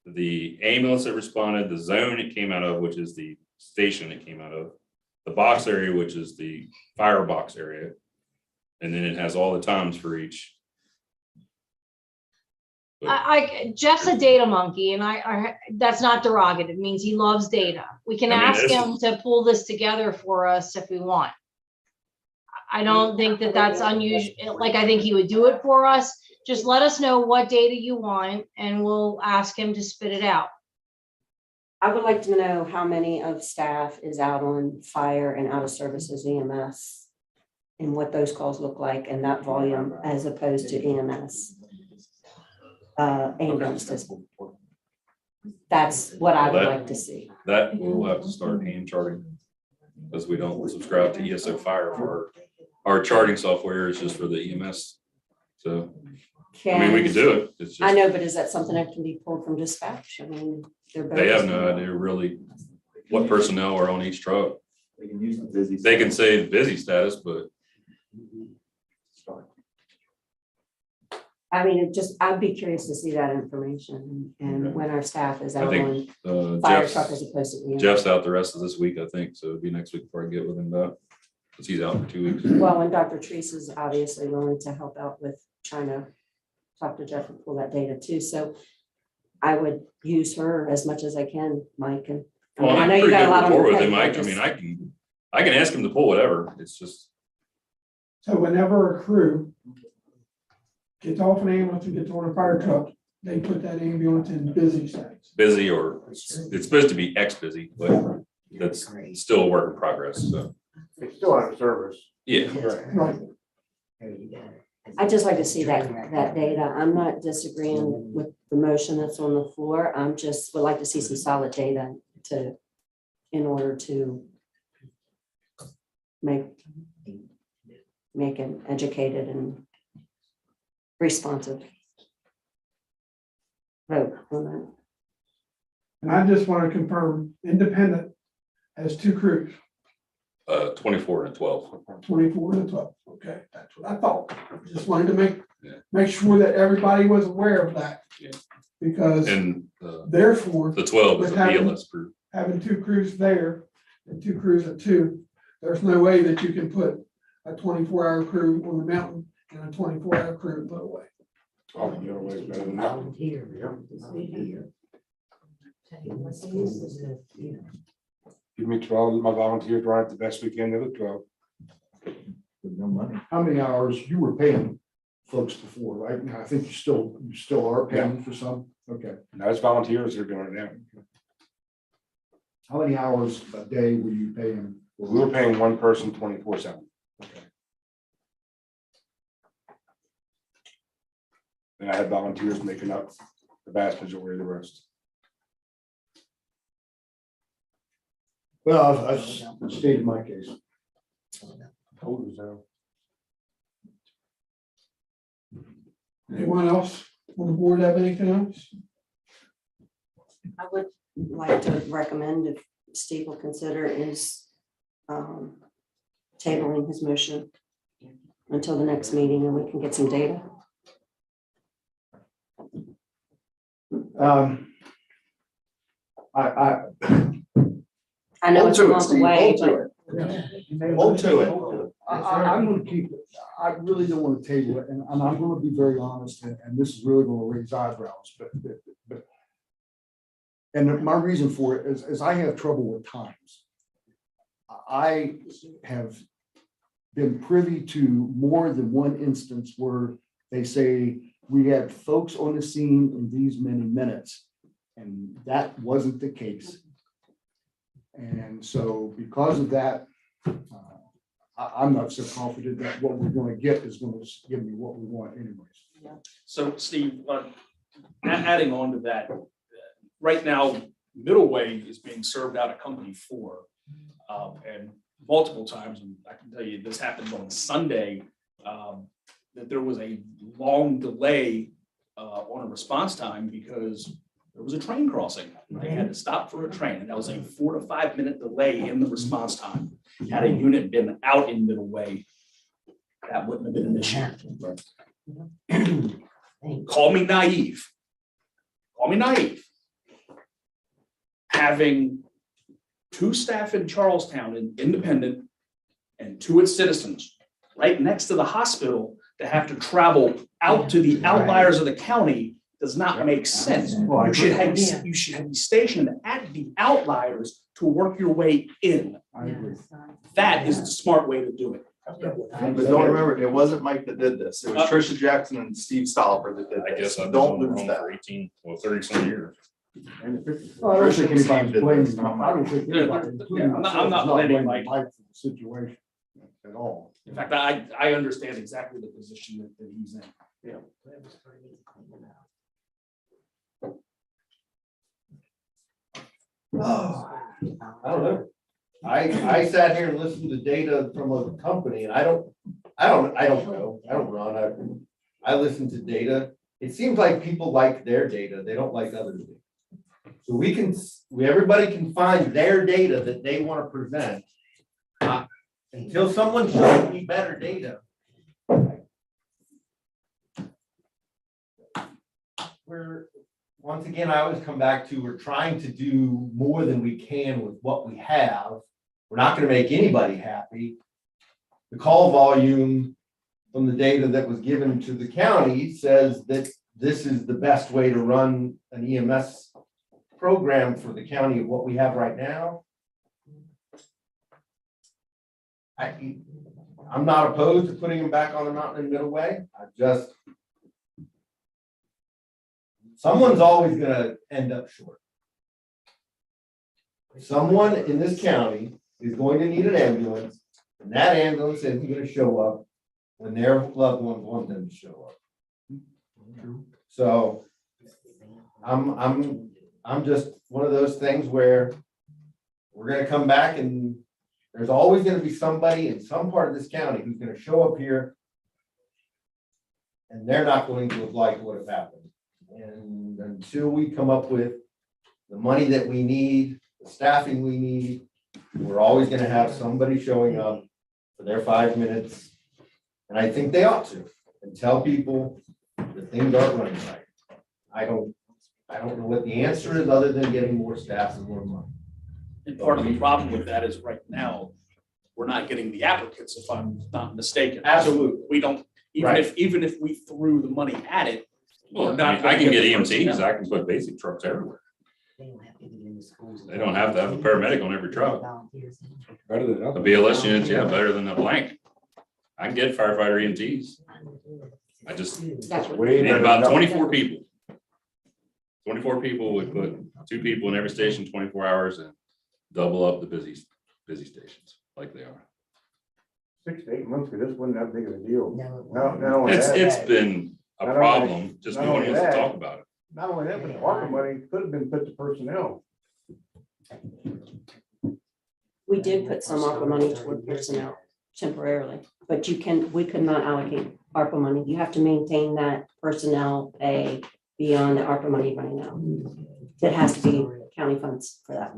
the ambulance that responded, the zone it came out of, which is the station it came out of, the box area, which is the firebox area. And then it has all the times for each. Jeff's a data monkey, and that's not derogative. It means he loves data. We can I mean, ask this- him to pull this together for us if we want. I don't think that that's unusual. Like, I think he would do it for us. Just let us know what data you want, and we'll ask him to spit it out. I would like to know how many of staff is out on fire and out of services EMS and what those calls look like and that volume as opposed to EMS. Ambulances. That's what I would like to see. That we'll have to start hand charting. Because we don't subscribe to ESO Fire for our charting software is just for the EMS. So, I mean, we can do it. It's I just, know, but is that something that can be pulled from dispatch? I mean, they're both. they have no idea really what personnel are on each truck. They can use the busy. They can say busy status, but I mean, I'd be curious to see that information and when our staff is I out think on fire truck Jeff's, as opposed to EMS. Jeff's out the rest of this week, I think. So it'd be next week before I get with him about, because he's out for 2 weeks. Well, and Dr. Treese is obviously willing to help out with trying to talk to Jeff and pull that data too. So I would use her as much as I can, Mike, and I Well, mean, I I'm know you pretty got a good lot on your rapport with plate. him. I mean, I can ask him to pull whatever. It's just, So whenever a crew gets off an ambulance and gets on a fire truck, they put that ambulance in busy status. busy or it's supposed to be X busy, but that's still a work in progress. So, It's still out of service. yeah. Right. I'd just like to see that data. I'm not disagreeing with the motion that's on the floor. I'm just would like to see some solid data in order to make an educated and responsive vote on that. And I just want to confirm, Independent has 2 crews, 24 and 12. 24 and 12. Okay, that's what I thought. Just wanted to Yeah. make sure that everybody was aware of that. Yeah. Because And therefore, the 12 is a With having- BLS crew. having 2 crews there and 2 crews at 2, there's no way that you can put a 24-hour crew on the mountain and a 24-hour crew put away. Oh, the other way is better than that. Give me 12, my volunteers drive the best we can, the other 12. No money. How many hours you were paying folks before, right? Now, I think you still are paying for some. Okay. Now it's volunteers that are doing it now. How many hours a day were you paying? We were paying one person 24/7. And I had volunteers making up the vast majority of the rest. Well, I've stated my case. Told us so. Anyone else on the board have anything else? I would like to recommend, if Steve will consider, is tabling his motion until the next meeting and we can get some data. I know it's a month away, but Hold to it. I'm gonna keep it. I really don't want to table it, and I'm gonna be very honest, and this is really gonna raise eyebrows, but and my reason for it is I have trouble with times. I have been privy to more than one instance where they say, we had folks on the scene in these many minutes, and that wasn't the case. And so because of that, I'm not so confident that what we're going to get is going to give me what we want anyways. So Steve, adding on to that, right now, Middleway is being served out of Company 4. And multiple times, and I can tell you this happened on Sunday, that there was a long delay on a response time because there was a train crossing. They had to stop for a train, and that was a 4 to 5 minute delay in the response time. Had a unit been out in Middleway, that wouldn't have been an issue. Call me naive, call me naive. Having 2 staff in Charlestown in Independent and 2 at Citizens, right next to the hospital, to have to travel out to the outliers of the county does not make sense. You should have, be stationed at the outliers to work your way in. I agree. That is the smart way to do it. But don't remember, it wasn't Mike that did this. It was Trisha Jackson and Steve Stolper that did I this. guess I've Don't been lose on that. for 18, well, 30 some years. Well, I don't think anybody's blaming, I don't think Yeah, anybody, including I'm not myself, is blaming Mike. Mike for the situation at all. In fact, I understand exactly the position that he's in. I don't know. I sat here and listened to data from a company and I don't know. I don't run. I listen to data. It seems like people like their data. They don't like others' data. So everybody can find their data that they want to present. Until someone shows me better data. Once again, I always come back to, we're trying to do more than we can with what we have. We're not gonna make anybody happy. The call volume from the data that was given to the county says that this is the best way to run an EMS program for the county of what we have right now. I'm not opposed to putting them back on the mountain in Middle Way. Someone's always gonna end up short. Someone in this county is going to need an ambulance, and that ambulance isn't gonna show up when their loved ones want them to show up. So I'm just one of those things where we're gonna come back and there's always gonna be somebody in some part of this county who's gonna show up here and they're not going to have liked what has happened. And until we come up with the money that we need, the staffing we need, we're always gonna have somebody showing up for their 5 minutes. And I think they ought to, and tell people that things aren't running right. I don't know what the answer is other than getting more staff and more money. And part of the problem with that is right now, we're not getting the applicants, if I'm not mistaken. Absolutely. We don't, even if we threw the money at it. Well, we're not I gonna can get the EMTs, personnel. I can put basic trucks everywhere. They don't have to have a paramedic on every truck. Better than The nothing. BLS units, yeah, better than a blank. I can get firefighter EMTs. I just That's what. Way need better about than nothing. 24 people. 24 people would put 2 people in every station, 24 hours, and double up the busy stations like they are. 6 to 8 months ago, this wasn't that big of a deal. Not only It's that, been a Not only- problem, just not no one only wants to that, talk about it. not only that, but the ARPA money could have been put to personnel. We did put some ARPA money toward personnel temporarily, but we could not allocate ARPA money. You have to maintain that personnel pay beyond the ARPA money running out. It has to be county funds for that.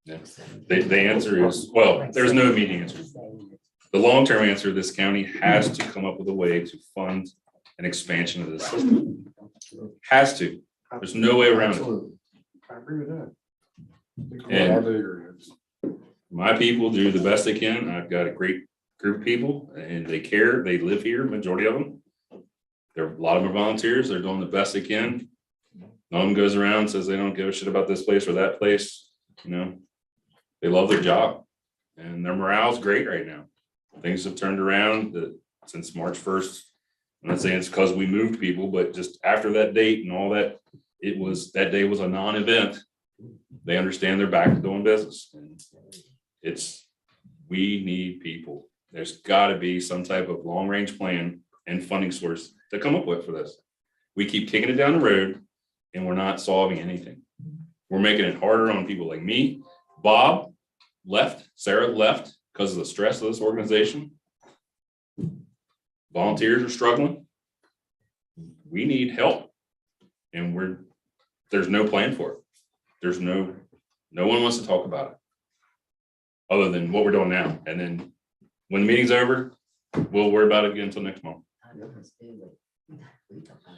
Yeah. The answer is, well, there's no immediate answer. The long-term answer, this county has to come up with a way to fund an expansion of this system. Has to. There's no way around it. I agree with that. And my people do the best they can. I've got a great group of people and they care. They live here, majority of them. There are a lot of them are volunteers. They're doing the best they can. None of them goes around and says they don't give a shit about this place or that place. You know, they love their job and their morale is great right now. Things have turned around since March 1st. I'm not saying it's because we moved people, but just after that date and all that, that day was a non-event. They understand they're back to doing business. And we need people. There's got to be some type of long-range plan and funding source to come up with for this. We keep kicking it down the road and we're not solving anything. We're making it harder on people like me. Bob left, Sarah left because of the stress of this organization. Volunteers are struggling. We need help. And there's no plan for it. There's no one wants to talk about it other than what we're doing now. And then when the meeting's over, we'll worry about it again until next month.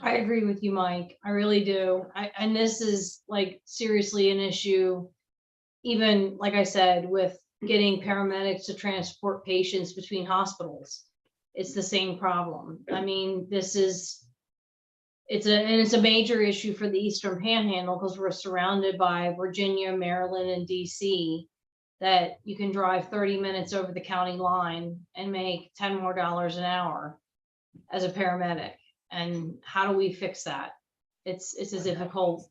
I agree with you, Mike. I really do. And this is like seriously an issue. Even, like I said, with getting paramedics to transport patients between hospitals. It's the same problem. I mean, it's a major issue for the Eastern Panhandle because we're surrounded by Virginia, Maryland, and DC, that you can drive 30 minutes over the county line and make $10 more an hour as a paramedic. And how do we fix that? It's a difficult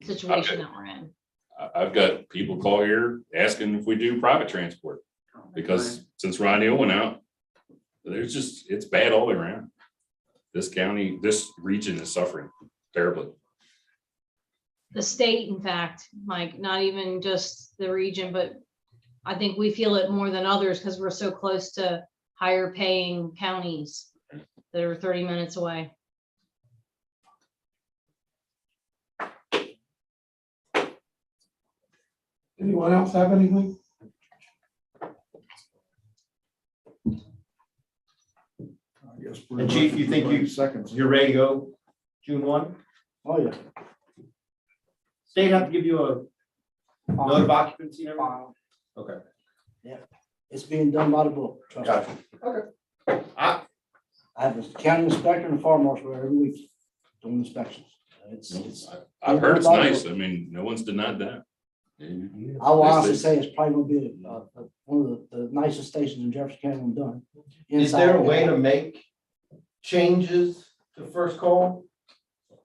situation that we're in. I've got people call here asking if we do private transport, because since Ron Neal went out, it's bad all the way around. This county, this region is suffering terribly. The state, in fact, Mike, not even just the region, but I think we feel it more than others because we're so close to higher paying counties that are 30 minutes away. Anyone else have anything? I guess And Chief, you think you're ready to go June 1? Oh, yeah. State have to give you a note of occupancy and everything? Okay. It's being done by the book. Trust me. Gotcha. Okay. I have a county inspector and a fire marshal every week doing inspections. I've heard it's nice. I mean, no one's denied that. I will honestly say it's probably gonna be one of the nicest stations in Jefferson County done. Is there a way to make changes to first call?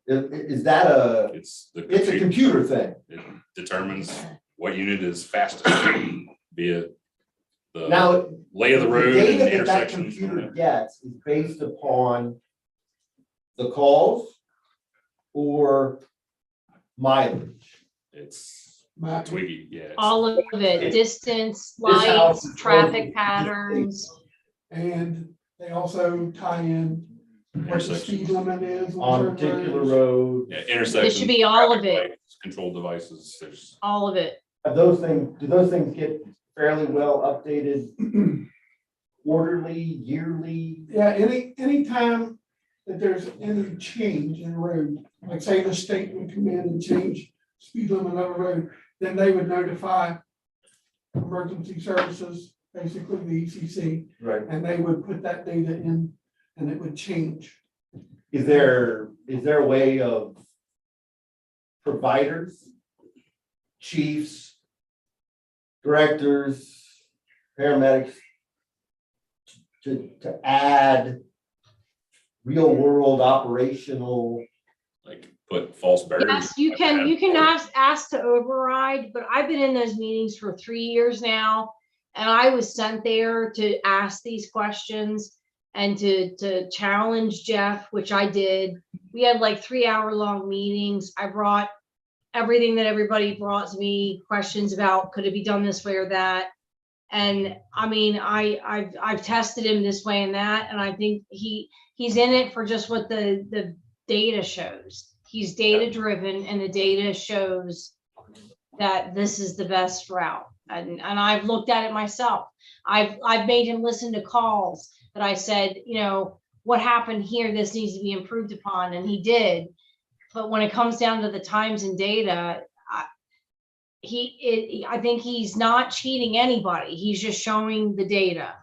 Is that It's it's a computer thing? It determines what unit is fastest via the Now, lay of the road the and data that intersections. computer gets is based upon the calls or mileage? It's Matt? twiggy, yeah. All of it, distance, This house lights, is traffic close. patterns. And they also tie in what the speed limit is. On certain particular roads. road, Yeah, intersections. It should be all of traffic it. lights, control devices, there's, All of it. do those things get fairly well updated quarterly, yearly? Yeah, any time that there's any change in the road, like say the state would come in and change speed limit on a road, then they would notify emergency services, basically the ECC, Right. and they would put that data in and it would change. Is there a way of providers, chiefs, directors, paramedics to add real world operational? like, put false barriers. Yes, you can ask to override, but I've been in those meetings for 3 years now. And I was sent there to ask these questions and to challenge Jeff, which I did. We had like 3-hour-long meetings. I brought everything that everybody brought to me, questions about, could it be done this way or that? And I mean, I've tested him this way and that, and I think he's in it for just what the data shows. He's data driven, and the data shows that this is the best route. And I've looked at it myself. I've made him listen to calls that I said, what happened here? This needs to be improved upon, and he did. But when it comes down to the times and data, I think he's not cheating anybody. He's just showing the data.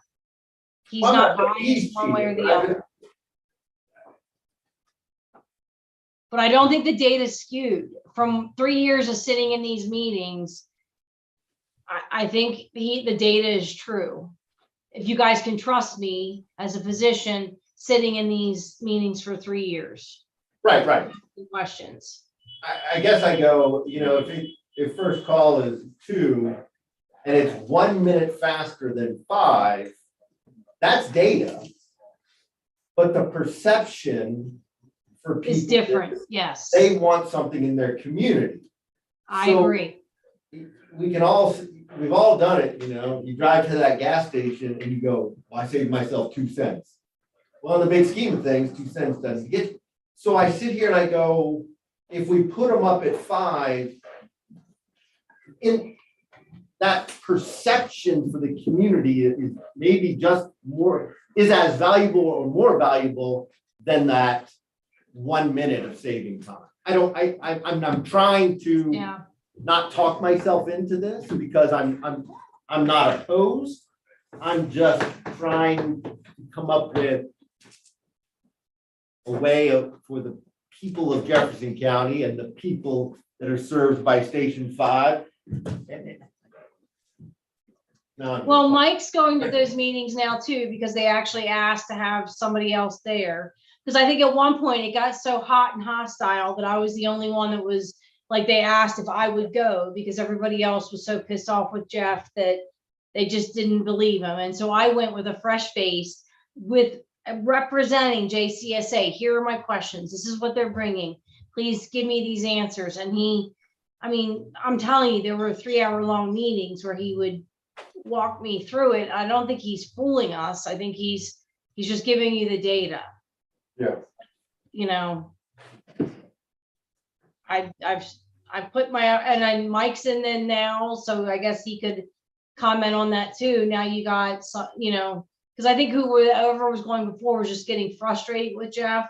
He's not biased one way or the other. But I don't think the data is skewed. From 3 years of sitting in these meetings, I think the data is true. If you guys can trust me as a physician sitting in these meetings for 3 years. Right. Questions. I guess I go, if first call is 2 and it's 1 minute faster than 5, that's data. But the perception for people Is different, yes. They want something in their community. I So, agree. we've all done it, you drive to that gas station and you go, well, I saved myself 2 cents. Well, in the big scheme of things, 2 cents doesn't get you. So I sit here and I go, if we put them up at 5, in that perception for the community is maybe just more, is as valuable or more valuable than that 1 minute of saving time. I'm trying to Yeah. not talk myself into this because I'm not opposed. I'm just trying to come up with a way for the people of Jefferson County and the people that are served by Station 5. No, Well, Mike's going to those meetings now too, because they actually asked to have somebody else there. Because I think at one point it got so hot and hostile that I was the only one that was, like, they asked if I would go because everybody else was so pissed off with Jeff that they just didn't believe him. And so I went with a fresh face with representing JCSA. Here are my questions. This is what they're bringing. Please give me these answers. And I'm telling you, there were 3-hour-long meetings where he would walk me through it. I don't think he's fooling us. I think he's just giving you the data. Yeah. You know, I've put my, and then Mike's in there now, so I guess he could comment on that too. Now you got, because I think whoever was going before was just getting frustrated with Jeff.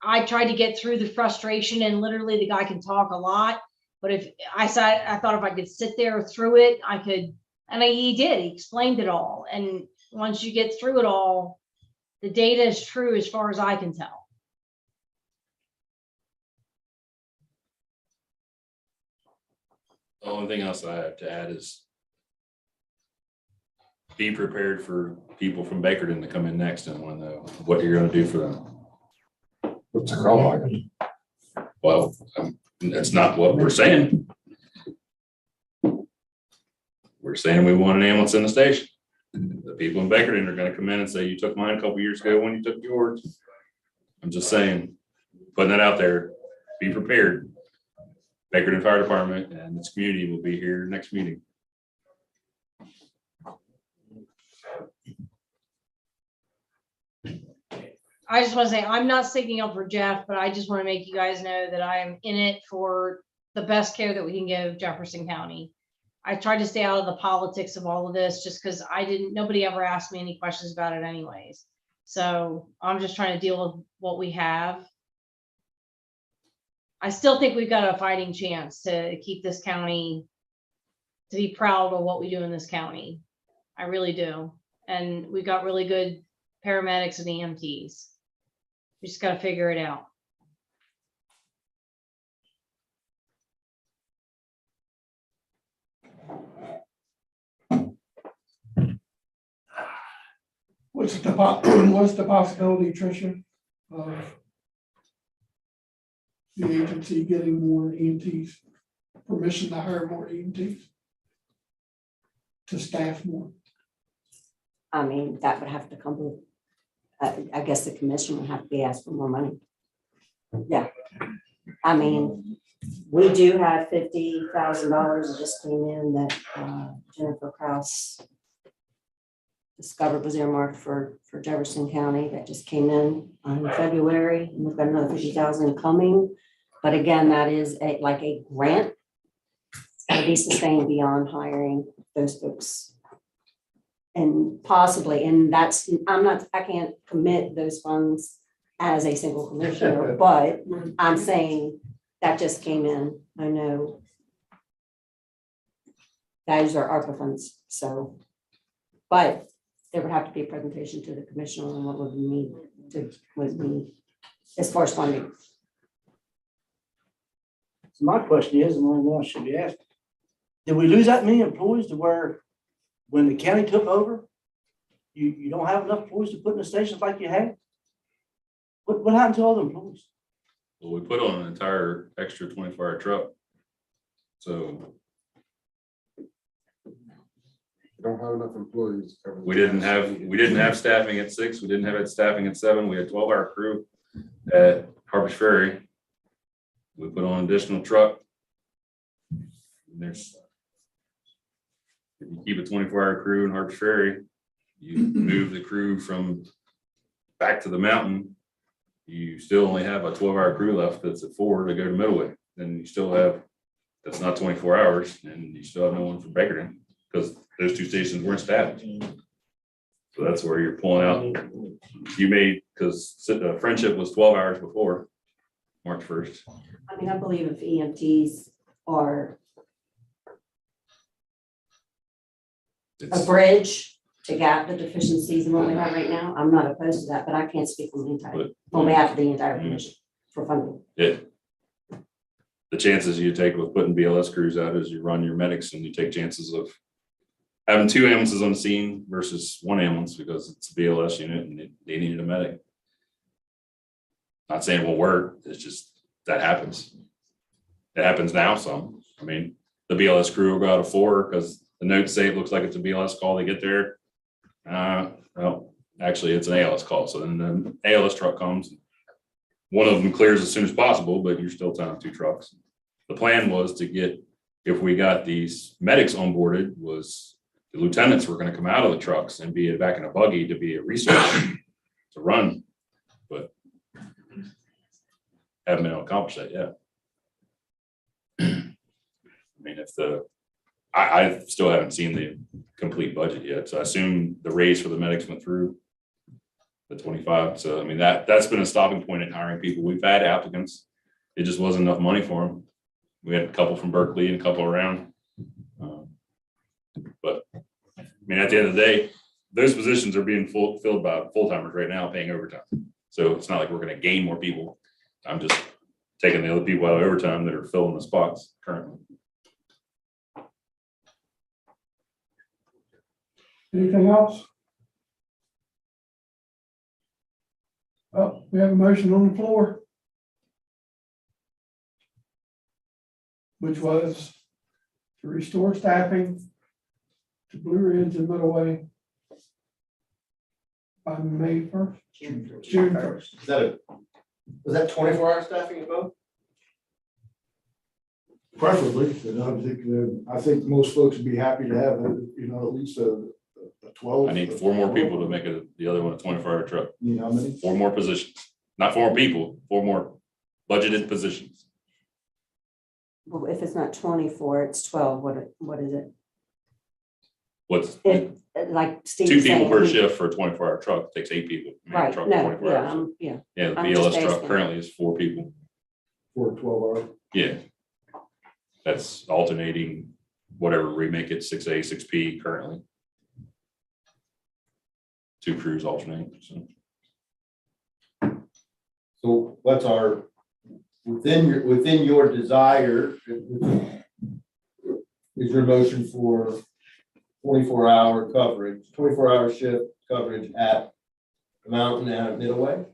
I tried to get through the frustration, and literally the guy can talk a lot, but if I thought if I could sit there through it, I could, and he did, he explained it all. And once you get through it all, the data is true as far as I can tell. The only thing else I have to add is be prepared for people from Bakerton to come in next and want to know what you're going to do for them. What's the call like? Well, that's not what we're saying. We're saying we want an ambulance in the station. The people in Bakerton are going to come in and say, you took mine a couple years ago when you took yours. I'm just saying, putting that out there, be prepared. Bakerton Fire Department and its community will be here next meeting. I just want to say, I'm not sticking up for Jeff, but I just want to make you guys know that I am in it for the best care that we can give Jefferson County. I tried to stay out of the politics of all of this just because nobody ever asked me any questions about it anyways. So I'm just trying to deal with what we have. I still think we've got a fighting chance to keep this county, to be proud of what we do in this county. I really do. And we've got really good paramedics and EMTs. We just got to figure it out. What's the possibility, Tricia, of the agency getting more EMTs, permission to hire more EMTs? To staff more? I mean, that would have to come with, I guess the commission would have to be asked for more money. Yeah. I mean, we do have $50,000 that just came in that Jennifer Kraus discovered was earmarked for Jefferson County. That just came in February, and we've got another 50,000 coming. But again, that is like a grant. It's gotta be sustained beyond hiring those folks. And possibly, and that's, I can't commit those funds as a single commissioner, but I'm saying that just came in. I know those are ARPA funds, so, but there would have to be a presentation to the commissioner on what would we need as far as funding. So my question is, and only one should be asked, did we lose that many employees to where when the county took over, you don't have enough employees to put in the stations like you had? What happened to all the employees? Well, we put on an entire extra 24-hour truck. So We don't have enough employees. to cover the we didn't have staffing at 6. We didn't have it staffing at 7. We had 12-hour crew at Harper's Ferry. We put on an additional truck. And if you keep a 24-hour crew in Harper's Ferry, you move the crew from back to the mountain, you still only have a 12-hour crew left that's at 4 to go to Middleway. Then you still have, that's not 24 hours, and you still have no one for Bakerton because those two stations weren't staffed. So that's where you're pulling out. You made, because Friendship was 12 hours before March 1st. I mean, I believe if EMTs are a It's, bridge to gap the deficiencies in what we have right now, I'm not opposed to that, but I can't speak on the entire, on behalf of the entire commission for funding. it, the chances you take with putting BLS crews out is you run your medics and you take chances of having 2 ambulances on the scene versus 1 ambulance because it's a BLS unit and they needed a medic. Not saying it won't work, it's just that happens. It happens now some. I mean, the BLS crew will go out of 4 because the notes say it looks like it's a BLS call. They get there. Well, actually it's an ALS call. So then the ALS truck comes. One of them clears as soon as possible, but you're still tying 2 trucks. The plan was to get, if we got these medics onboarded, was the lieutenants were going to come out of the trucks and be back in a buggy to be a resource to run, but haven't been able to accomplish that yet. I mean, if I still haven't seen the complete budget yet, so I assume the raise for the medics went through the 25. So I mean, that's been a stopping point in hiring people. We've had applicants. It just wasn't enough money for them. We had a couple from Berkeley and a couple around. But I mean, at the end of the day, those positions are being filled by full-timers right now paying overtime. So it's not like we're going to gain more people. I'm just taking the other people out of overtime that are filling the spots currently. Anything else? Oh, we have a motion on the floor. Which was to restore staffing to Blue Ridge and Middleway by May 1st, June 1st. Was that 24-hour staffing at both? Preferably, I think most folks would be happy to have, at least a 12. I need 4 more people to make it the other one a 24-hour truck. You know how many? 4 more positions, not 4 more people, 4 more budgeted positions. Well, if it's not 24, it's 12, what is it? What's If, like Steve 2 was people saying, per shift for a 24-hour truck takes 8 people. to make a right, truck no, 24 yeah, hours. yeah. Yeah, the I'm just BLS truck asking. currently is 4 people. For a 12-hour. Yeah. That's alternating whatever we make it 6A, 6P currently. 2 crews alternate. So what's our, within your desire, is your motion for 24-hour coverage, 24-hour shift coverage at the Mountain and at Middleway?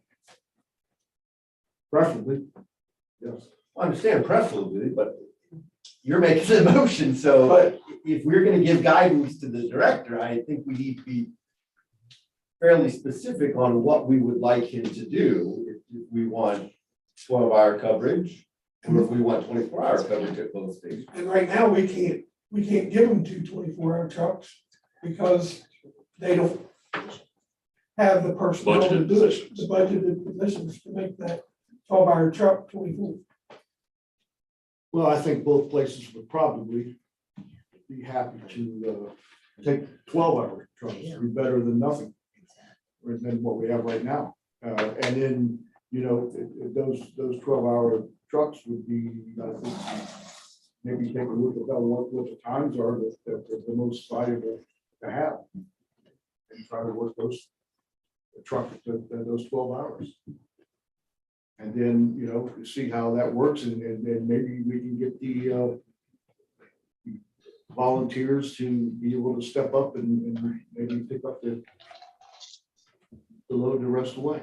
Preferably, yes. I understand preferably, but you're making the motion, so if we're gonna give guidance to the director, I think we need to be fairly specific on what we would like him to do. If we want 12-hour coverage, or if we want 24-hour coverage at both stations. And right now, we can't give them 2 24-hour trucks because they don't have the personnel to Budgeted do it, positions. the budgeted positions to make that 12-hour truck 24. Well, I think both places would probably be happy to take 12-hour trucks, it'd be better than nothing. Than what we have right now. And then, those 12-hour trucks would be, I think, maybe take a look at what the times are that are the most valuable to have. And try to work those trucks those 12 hours. And then, see how that works and then maybe we can get the volunteers to be able to step up and maybe pick up the load the rest of the way.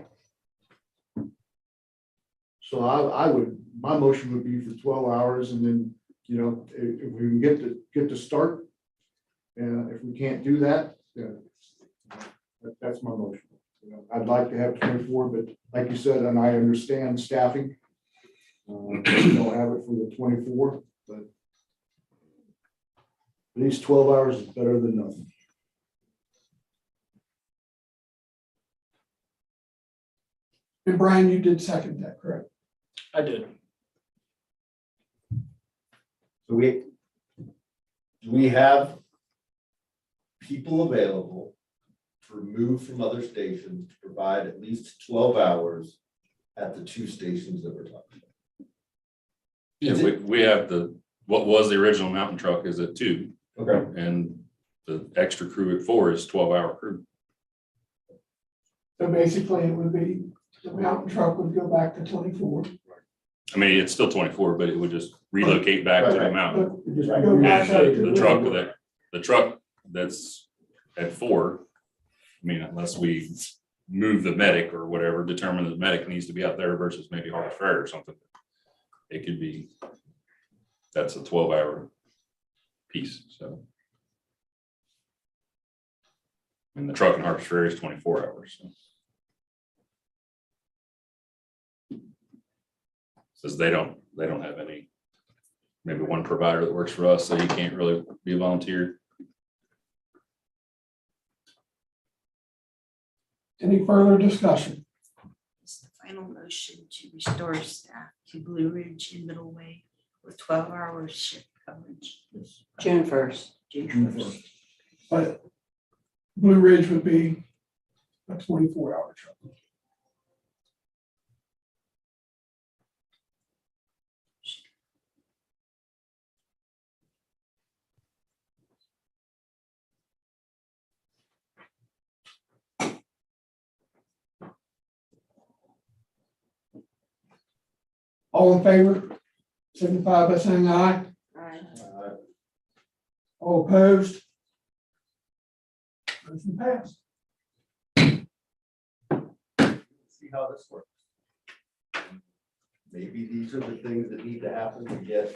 So my motion would be for 12 hours and then, if we can get to start. And if we can't do that, that's my motion. I'd like to have 24, but like you said, and I understand staffing. We don't have it for the 24, but at least 12 hours is better than nothing. And Brian, you did second that, correct? I did. So we have people available removed from other stations to provide at least 12 hours at the two stations that we're talking about. Yeah, we have what was the original mountain truck is at 2, Okay. and the extra crew at 4 is 12-hour crew. So basically, it would be, the mountain truck would go back to 24. I mean, it's still 24, but it would just relocate back to the mountain. But just go back And up to the truck that's at 4, I mean, unless we move the medic or whatever, determine the medic needs to be out there versus maybe Harvest Fair or something. It could be, that's a 12-hour piece, so. And the truck in Harvest Fair is 24 hours. So. Says they don't have any, maybe one provider that works for us, so you can't really be a volunteer. Any further discussion? Is the final motion to restore staff to Blue Ridge and Middle Way with 12-hour shift coverage. June 1st. June 1st. But Blue Ridge would be a 24-hour truck. All in favor, signify by saying aye. Right. All opposed? Motion passed. See how this works. Maybe these are the things that need to happen to get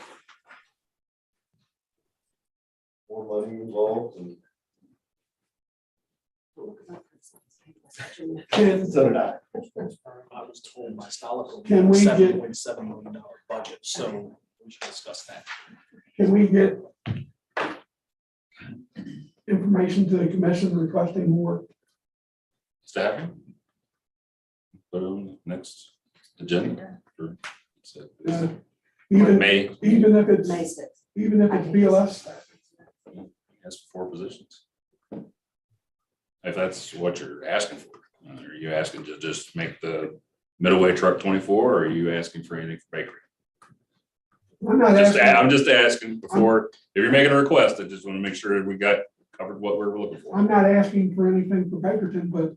more money involved and. Can, So did I. I was told by Stolico. Can we get- $7.7 million budget, so we should discuss that. can we get information to the commission requesting more? Staffing. Put it on the next agenda for Uh, Even, May, even if it's, May 6th. even if it's BLS staff. has 4 positions. If that's what you're asking for, are you asking to just make the middle way truck 24, or are you asking for anything for bakery? I'm just asking before, if you're making a request, I just want to make sure we got covered what we're looking for. I'm not asking for anything for Bakerton, but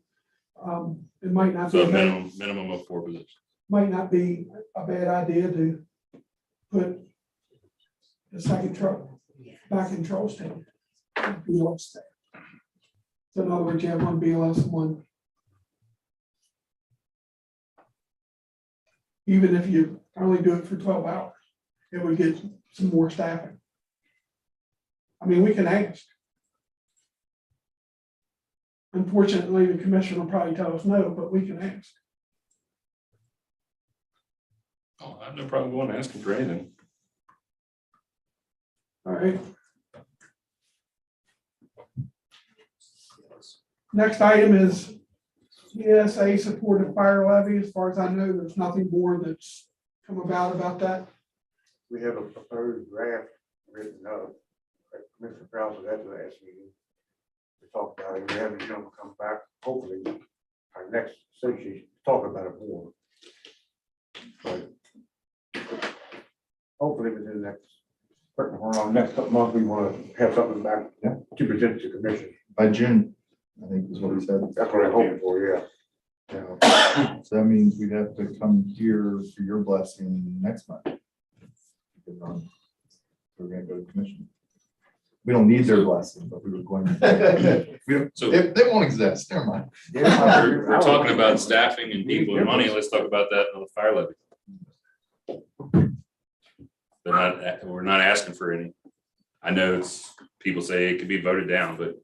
it might not be, So a minimum of 4 positions. might not be a bad idea to put the second truck back in Charlestown. BLS staff. So in other words, you have one BLS and one. Even if you only do it for 12 hours, it would get some more staffing. I mean, we can ask. Unfortunately, the commission will probably tell us no, but we can ask. Oh, I have no problem going and asking for anything. All right. Next item is JCESA supported fire levy. As far as I know, there's nothing more that's come about that. We have a proposed draft written up. Mr. Krause was at the last meeting. We talked about it. We have a gentleman come back, hopefully, our next association, talk about it more. But hopefully within the next couple months, we want to have something back to present to the commission. By June, I think is what he said. That's what I'm hoping for, yeah. Yeah. So that means we'd have to come here for your blessing next month. We're gonna go to commission. We don't need their blessing, but we were going to. We don't, So- they won't exist, never mind. We're talking about staffing and people and money. Let's talk about that on the fire levy. We're not asking for any. I know people say it could be voted down, but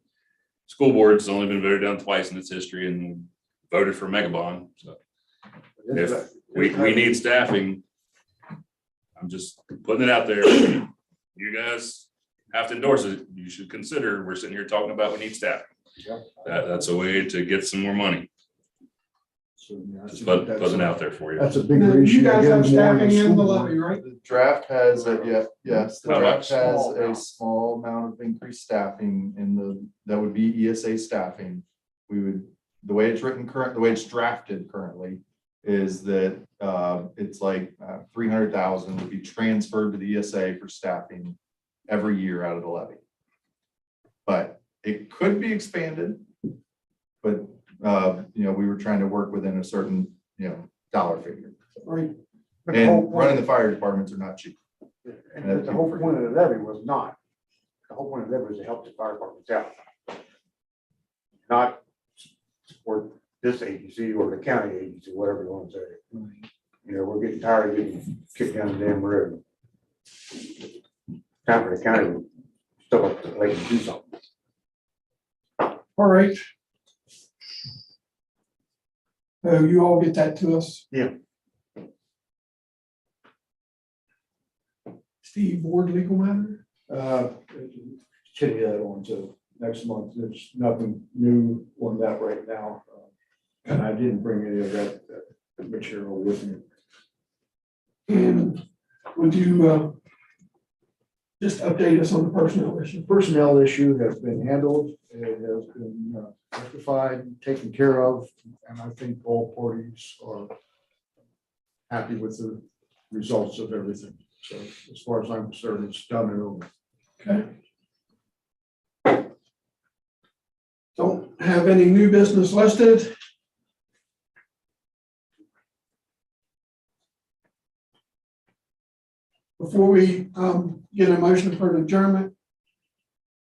school board's only been voted down twice in its history and voted for Megabond. So if we need staffing, I'm just putting it out there. You guys have to endorse it. You should consider, we're sitting here talking about we need staffing. That's a way to get some more money. Just putting it out there for you. That's a big Now, issue. you guys have Getting more in the staffing in the school levy, board. right? The draft has, yes, the How draft much? has a small amount of increased staffing in that would be ESA staffing the way it's written the way it's drafted currently is that it's like 300,000 would be transferred to the ESA for staffing every year out of the levy. But it could be expanded, but we were trying to work within a certain, dollar figure. Right. But the whole And running point, the fire departments are not cheap. and the whole point of the levy was not, the whole point of the levy was to help the fire departments out. Not support this agency or the county agency, whatever you want to say. We're getting tired of getting kicked down the damn road. Time for the county to step up to the plate and do something. All right. So you all get that to us? Yeah. Steve, board legal matter? Kitty that on to next month. There's nothing new on that right now. And I didn't bring any of that material with me. And would you just update us on the personnel issue? Personnel issue has been handled. It has been rectified, taken care of, and I think all parties are happy with the results of everything. So as far as I'm concerned, it's done and over. Okay. Don't have any new business listed. Before we get a motion for an adjournment,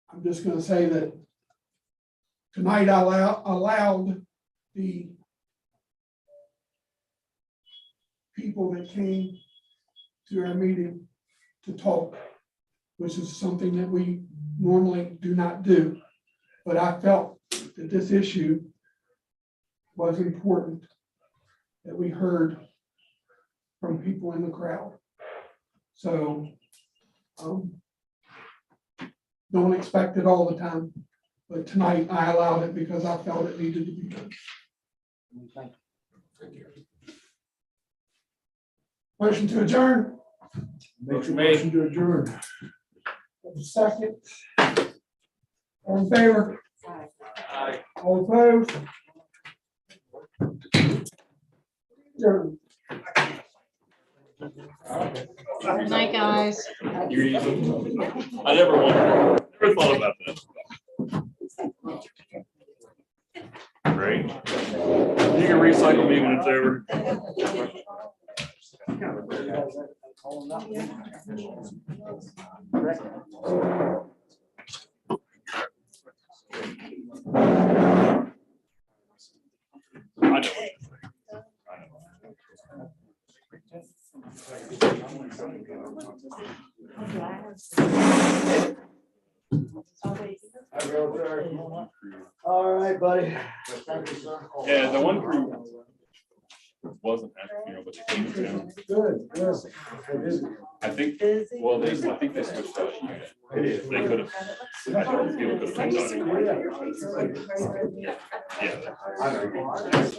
I'm just gonna say that tonight I allowed the people that came to our meeting to talk, which is something that we normally do not do. But I felt that this issue was important, that we heard from people in the crowd. So don't expect it all the time, but tonight I allowed it because I felt it needed to be done. Thank you. Motion to adjourn. Make a motion to adjourn. Second. All in favor? All opposed? Adjourn. Good night, guys. I never thought about that. Right? You can recycle me when it's over. I know. All right, buddy. Thank you, sir. Yeah, the one crew wasn't at the funeral, but they came to town. Good, good. I think, well, I think they switched out. It is. They could have, I don't feel it could have been done. Yeah. Yeah.